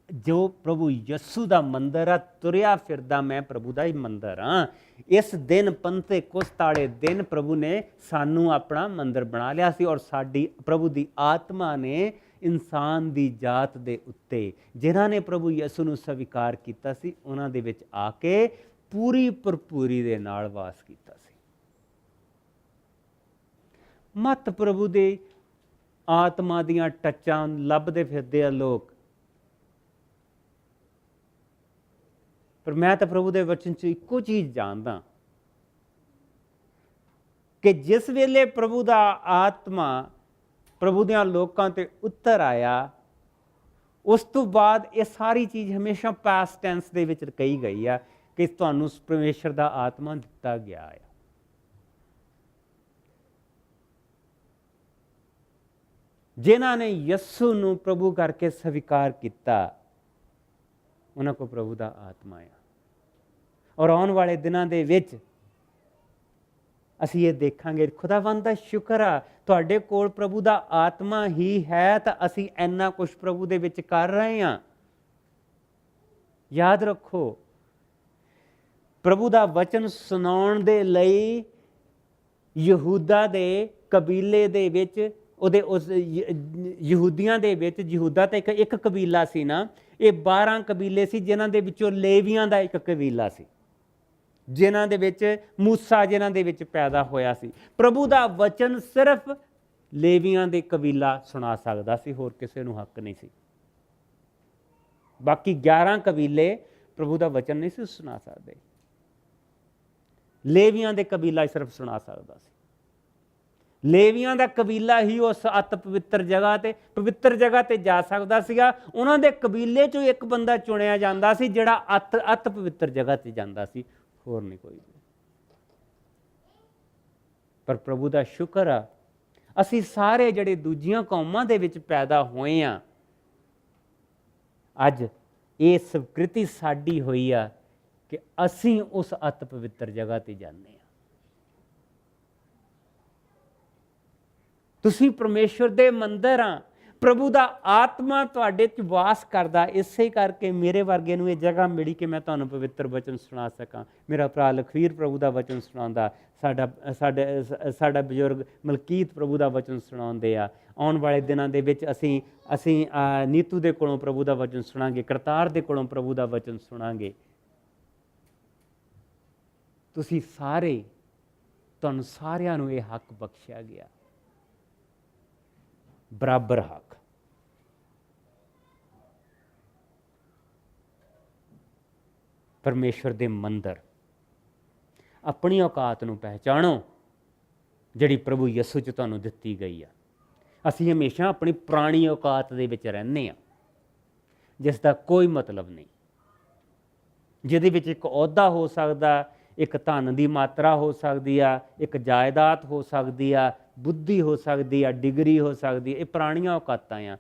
ਜੋ ਪ੍ਰਭੂ ਯਿਸੂ ਦਾ ਮੰਦਰ ਆ, ਤੁਰਿਆ ਫਿਰਦਾ ਮੈਂ ਪ੍ਰਭੂ ਦਾ ਹੀ ਮੰਦਰ ਹਾਂ। ਇਸ ਦਿਨ ਪੰਤੇਕੁਸਤ ਵਾਲੇ ਦਿਨ ਪ੍ਰਭੂ ਨੇ ਸਾਨੂੰ ਆਪਣਾ ਮੰਦਰ ਬਣਾ ਲਿਆ ਸੀ, ਔਰ ਸਾਡੀ ਪ੍ਰਭੂ ਦੀ ਆਤਮਾ ਨੇ ਇਨਸਾਨ ਦੀ ਜਾਤ ਦੇ ਉੱਤੇ, ਜਿਨ੍ਹਾਂ ਨੇ ਪ੍ਰਭੂ ਯਿਸੂ ਨੂੰ ਸਵੀਕਾਰ ਕੀਤਾ ਸੀ, ਉਹਨਾਂ ਦੇ ਵਿੱਚ ਆ ਕੇ ਪੂਰੀ ਭਰਪੂਰੀ ਦੇ ਨਾਲ ਵਾਸ ਕੀਤਾ ਸੀ। ਮਤ ਪ੍ਰਭੂ ਦੇ ਆਤਮਾ ਦੀਆਂ ਟੱਚਾਂ ਲੱਭਦੇ ਫਿਰਦੇ ਆ ਲੋਕ, ਪਰ ਮੈਂ ਤਾਂ ਪ੍ਰਭੂ ਦੇ ਵਚਨ 'ਚ ਇੱਕੋ ਚੀਜ਼ ਜਾਣਦਾ ਕਿ ਜਿਸ ਵੇਲੇ ਪ੍ਰਭੂ ਦਾ ਆਤਮਾ ਪ੍ਰਭੂ ਦਿਆਂ ਲੋਕਾਂ ਤੇ ਉਤਰ ਆਇਆ, ਉਸ ਤੋਂ ਬਾਅਦ ਇਹ ਸਾਰੀ ਚੀਜ਼ ਹਮੇਸ਼ਾ ਪਾਸਟ ਟੈਂਸ ਦੇ ਵਿੱਚ ਕਹੀ ਗਈ ਆ ਕਿ ਤੁਹਾਨੂੰ ਪਰਮੇਸ਼ਰ ਦਾ ਆਤਮਾ ਦਿੱਤਾ ਗਿਆ ਆ। ਜਿਨ੍ਹਾਂ ਨੇ ਯਿਸੂ ਨੂੰ ਪ੍ਰਭੂ ਕਰਕੇ ਸਵੀਕਾਰ ਕੀਤਾ, ਉਹਨਾਂ ਕੋਲ ਪ੍ਰਭੂ ਦਾ ਆਤਮਾ ਆ। ਔਰ ਆਉਣ ਵਾਲੇ ਦਿਨਾਂ ਦੇ ਵਿੱਚ ਅਸੀਂ ਇਹ ਦੇਖਾਂਗੇ। ਖੁਦਾਵੰਦ ਦਾ ਸ਼ੁਕਰ ਆ, ਤੁਹਾਡੇ ਕੋਲ ਪ੍ਰਭੂ ਦਾ ਆਤਮਾ ਹੀ ਹੈ ਤਾਂ ਅਸੀਂ ਇੰਨਾ ਕੁਛ ਪ੍ਰਭੂ ਦੇ ਵਿੱਚ ਕਰ ਰਹੇ ਹਾਂ। ਯਾਦ ਰੱਖੋ, ਪ੍ਰਭੂ ਦਾ ਵਚਨ ਸੁਣਾਉਣ ਦੇ ਲਈ ਯਹੂਦਾ ਦੇ ਕਬੀਲੇ ਦੇ ਵਿੱਚ, ਉਹਦੇ ਉਸ ਯਹੂਦੀਆਂ ਦੇ ਵਿੱਚ, ਯਹੂਦਾ ਤਾਂ ਇੱਕ ਕਬੀਲਾ ਸੀ ਨਾ, ਇਹ 12 ਕਬੀਲੇ ਸੀ, ਜਿਨ੍ਹਾਂ ਦੇ ਵਿੱਚੋਂ ਲੇਵੀਆਂ ਦਾ ਇੱਕ ਕਬੀਲਾ ਸੀ, ਜਿਨ੍ਹਾਂ ਦੇ ਵਿੱਚ ਮੂਸਾ ਜਿਨ੍ਹਾਂ ਦੇ ਵਿੱਚ ਪੈਦਾ ਹੋਇਆ ਸੀ। ਪ੍ਰਭੂ ਦਾ ਵਚਨ ਸਿਰਫ ਲੇਵੀਆਂ ਦੇ ਕਬੀਲਾ ਸੁਣਾ ਸਕਦਾ ਸੀ, ਹੋਰ ਕਿਸੇ ਨੂੰ ਹੱਕ ਨਹੀਂ ਸੀ। ਬਾਕੀ 11 ਕਬੀਲੇ ਪ੍ਰਭੂ ਦਾ ਵਚਨ ਨਹੀਂ ਸੀ ਸੁਣਾ ਸਕਦੇ, ਲੇਵੀਆਂ ਦੇ ਕਬੀਲਾ ਸਿਰਫ ਸੁਣਾ ਸਕਦਾ ਸੀ। ਲੇਵੀਆਂ ਦਾ ਕਬੀਲਾ ਹੀ ਉਸ ਅਤ ਪਵਿੱਤਰ ਜਗ੍ਹਾ ਤੇ ਜਾ ਸਕਦਾ ਸੀਗਾ। ਉਹਨਾਂ ਦੇ ਕਬੀਲੇ ਚੋਂ ਇੱਕ ਬੰਦਾ ਚੁਣਿਆ ਜਾਂਦਾ ਸੀ ਜਿਹੜਾ ਅਤ ਪਵਿੱਤਰ ਜਗ੍ਹਾ ਤੇ ਜਾਂਦਾ ਸੀ, ਹੋਰ ਨਹੀਂ ਕੋਈ। ਪਰ ਪ੍ਰਭੂ ਦਾ ਸ਼ੁਕਰ ਆ, ਅਸੀਂ ਸਾਰੇ ਜਿਹੜੇ ਦੂਜੀਆਂ ਕੌਮਾਂ ਦੇ ਵਿੱਚ ਪੈਦਾ ਹੋਏ ਆ, ਅੱਜ ਇਹ ਸਵੀਕ੍ਰਿਤੀ ਸਾਡੀ ਹੋਈ ਆ ਕਿ ਅਸੀਂ ਉਸ ਅਤ ਪਵਿੱਤਰ ਜਗ੍ਹਾ ਤੇ ਜਾਂਦੇ ਹਾਂ। ਤੁਸੀਂ ਪਰਮੇਸ਼ਵਰ ਦੇ ਮੰਦਰ ਆ, ਪ੍ਰਭੂ ਦਾ ਆਤਮਾ ਤੁਹਾਡੇ 'ਚ ਵਾਸ ਕਰਦਾ। ਇਸੇ ਕਰਕੇ ਮੇਰੇ ਵਰਗੇ ਨੂੰ ਇਹ ਜਗ੍ਹਾ ਮਿਲੀ ਕਿ ਮੈਂ ਤੁਹਾਨੂੰ ਪਵਿੱਤਰ ਵਚਨ ਸੁਣਾ ਸਕਾਂ। ਮੇਰਾ ਭਰਾ ਲਖਵੀਰ ਪ੍ਰਭੂ ਦਾ ਵਚਨ ਸੁਣਾਉਂਦਾ, ਸਾਡਾ ਬਜ਼ੁਰਗ ਮਲਕੀਤ ਪ੍ਰਭੂ ਦਾ ਵਚਨ ਸੁਣਾਉਂਦੇ ਆ। ਆਉਣ ਵਾਲੇ ਦਿਨਾਂ ਦੇ ਵਿੱਚ ਅਸੀਂ ਨੀਤੂ ਦੇ ਕੋਲੋਂ ਪ੍ਰਭੂ ਦਾ ਵਚਨ ਸੁਣਾਂਗੇ, ਕਰਤਾਰ ਦੇ ਕੋਲੋਂ ਪ੍ਰਭੂ ਦਾ ਵਚਨ ਸੁਣਾਂਗੇ। ਤੁਸੀਂ ਸਾਰੇ, ਤੁਹਾਨੂੰ ਸਾਰਿਆਂ ਨੂੰ ਇਹ ਹੱਕ ਬਖਸ਼ਿਆ ਗਿਆ, ਬਰਾਬਰ ਹੱਕ। ਪਰਮੇਸ਼ਵਰ ਦੇ ਮੰਦਰ, ਆਪਣੀ ਔਕਾਤ ਨੂੰ ਪਹਿਚਾਣੋ ਜਿਹੜੀ ਪ੍ਰਭੂ ਯਿਸੂ 'ਚ ਤੁਹਾਨੂੰ ਦਿੱਤੀ ਗਈ ਆ। ਅਸੀਂ ਹਮੇਸ਼ਾ ਆਪਣੀ ਪੁਰਾਣੀ ਔਕਾਤ ਦੇ ਵਿੱਚ ਰਹਿੰਦੇ ਹਾਂ, ਜਿਸ ਦਾ ਕੋਈ ਮਤਲਬ ਨਹੀਂ, ਜਿਹਦੇ ਵਿੱਚ ਇੱਕ ਅਹੁਦਾ ਹੋ ਸਕਦਾ, ਇੱਕ ਧਨ ਦੀ ਮਾਤਰਾ ਹੋ ਸਕਦੀ ਆ, ਇੱਕ ਜਾਇਦਾਦ ਹੋ ਸਕਦੀ ਆ, ਬੁੱਧੀ ਹੋ ਸਕਦੀ ਆ, ਡਿਗਰੀ ਹੋ ਸਕਦੀ ਆ। ਇਹ ਪੁਰਾਣੀਆਂ ਔਕਾਤਾਂ ਆ।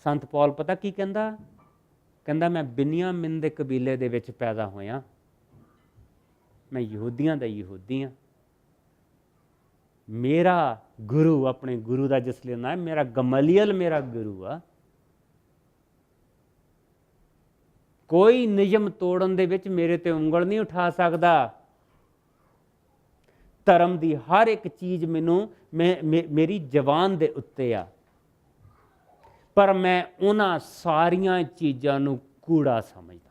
ਸੰਤ ਪੌਲ ਪਤਾ ਕੀ ਕਹਿੰਦਾ? ਕਹਿੰਦਾ ਮੈਂ ਬਿਨਯਾਮੀਨ ਦੇ ਕਬੀਲੇ ਦੇ ਵਿੱਚ ਪੈਦਾ ਹੋਇਆ, ਮੈਂ ਯਹੂਦੀਆਂ ਦਾ ਯਹੂਦੀ ਹਾਂ। ਮੇਰਾ ਗੁਰੂ, ਆਪਣੇ ਗੁਰੂ ਦਾ ਜਿਸ ਲਈ ਨਾ, ਮੇਰਾ ਗਮਲੀਅਲ ਮੇਰਾ ਗੁਰੂ ਆ। ਕੋਈ ਨਿਯਮ ਤੋੜਨ ਦੇ ਵਿੱਚ ਮੇਰੇ ਤੇ ਉਂਗਲ ਨਹੀਂ ਉਠਾ ਸਕਦਾ। ਧਰਮ ਦੀ ਹਰ ਇੱਕ ਚੀਜ਼ ਮੇਰੀ ਜ਼ਬਾਨ ਦੇ ਉੱਤੇ ਆ, ਪਰ ਮੈਂ ਉਹਨਾਂ ਸਾਰੀਆਂ ਚੀਜ਼ਾਂ ਨੂੰ ਕੂੜਾ ਸਮਝਦਾ।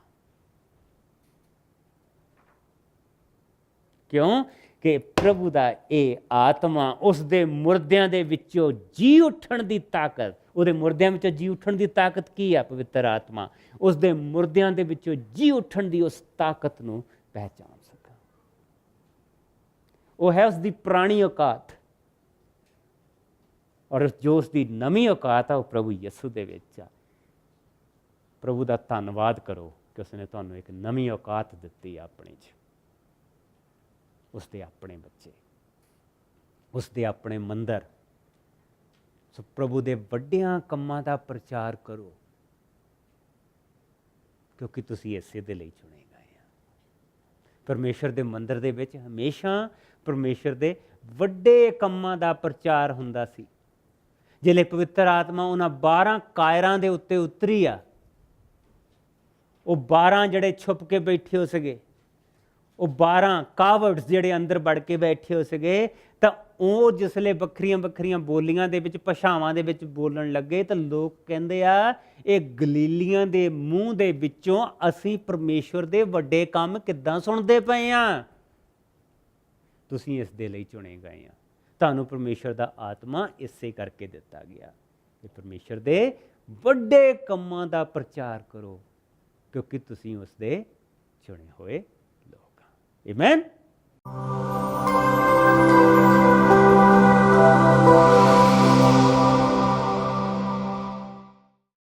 ਕਿਉਂ? ਕਿ ਪ੍ਰਭੂ ਦਾ ਇਹ ਆਤਮਾ, ਉਸ ਦੇ ਮੁਰਦਿਆਂ ਦੇ ਵਿੱਚੋਂ ਜੀ ਉੱਠਣ ਦੀ ਤਾਕਤ, ਉਹਦੇ ਮੁਰਦਿਆਂ ਵਿੱਚੋਂ ਜੀ ਉੱਠਣ ਦੀ ਤਾਕਤ ਕੀ ਆ? ਪਵਿੱਤਰ ਆਤਮਾ। ਉਸ ਦੇ ਮੁਰਦਿਆਂ ਦੇ ਵਿੱਚੋਂ ਜੀ ਉੱਠਣ ਦੀ ਉਸ ਤਾਕਤ ਨੂੰ ਪਹਿਚਾਨ ਸਕਾਂ। ਉਹ ਹੈ ਉਸ ਦੀ ਪੁਰਾਣੀ ਔਕਾਤ, ਔਰ ਜੋ ਉਸ ਦੀ ਨਵੀਂ ਔਕਾਤ ਆ ਉਹ ਪ੍ਰਭੂ ਯਿਸੂ ਦੇ ਵਿੱਚ ਆ। ਪ੍ਰਭੂ ਦਾ ਧੰਨਵਾਦ ਕਰੋ ਕਿ ਉਸਨੇ ਤੁਹਾਨੂੰ ਇੱਕ ਨਵੀਂ ਔਕਾਤ ਦਿੱਤੀ ਆਪਣੇ 'ਚ। ਉਸਦੇ ਆਪਣੇ ਬੱਚੇ, ਉਸਦੇ ਆਪਣੇ ਮੰਦਰ। ਸੋ ਪ੍ਰਭੂ ਦੇ ਵੱਡਿਆਂ ਕੰਮਾਂ ਦਾ ਪ੍ਰਚਾਰ ਕਰੋ, ਕਿਉਂਕਿ ਤੁਸੀਂ ਇਸੇ ਦੇ ਲਈ ਚੁਣੇ ਗਏ ਆ। ਪਰਮੇਸ਼ਰ ਦੇ ਮੰਦਰ ਦੇ ਵਿੱਚ ਹਮੇਸ਼ਾ ਪਰਮੇਸ਼ਰ ਦੇ ਵੱਡੇ ਕੰਮਾਂ ਦਾ ਪ੍ਰਚਾਰ ਹੁੰਦਾ ਸੀ। ਜਿਹੜੇ ਪਵਿੱਤਰ ਆਤਮਾ ਉਹਨਾਂ 12 ਕਾਇਰਾਂ ਦੇ ਉੱਤੇ ਉਤਰੀ ਆ, ਉਹ 12 ਜਿਹੜੇ ਛੁਪ ਕੇ ਬੈਠੇ ਹੋ ਸੀਗੇ, ਉਹ 12 ਕਾਵਰਡਸ ਜਿਹੜੇ ਅੰਦਰ ਵੜ ਕੇ ਬੈਠੇ ਹੋ ਸੀਗੇ, ਤਾਂ ਉਹ ਜਿਸਲੇ ਵੱਖਰੀਆਂ ਵੱਖਰੀਆਂ ਬੋਲੀਆਂ ਦੇ ਵਿੱਚ, ਭਾਸ਼ਾਵਾਂ ਦੇ ਵਿੱਚ ਬੋਲਣ ਲੱਗੇ, ਤਾਂ ਲੋਕ ਕਹਿੰਦੇ ਆ ਇਹ ਗਲੀਲੀਆਂ ਦੇ ਮੂੰਹ ਦੇ ਵਿੱਚੋਂ ਅਸੀਂ ਪਰਮੇਸ਼ਵਰ ਦੇ ਵੱਡੇ ਕੰਮ ਕਿੱਦਾਂ ਸੁਣਦੇ ਪਏ ਆ। ਤੁਸੀਂ ਇਸ ਦੇ ਲਈ ਚੁਣੇ ਗਏ ਆ। ਤੁਹਾਨੂੰ ਪਰਮੇਸ਼ਰ ਦਾ ਆਤਮਾ ਇਸੇ ਕਰਕੇ ਦਿੱਤਾ ਗਿਆ ਕਿ ਪਰਮੇਸ਼ਰ ਦੇ ਵੱਡੇ ਕੰਮਾਂ ਦਾ ਪ੍ਰਚਾਰ ਕਰੋ, ਕਿਉਂਕਿ ਤੁਸੀਂ ਉਸ ਦੇ ਚੁਣੇ ਹੋਏ ਲੋਕ ਆ। ਆਮੇਨ।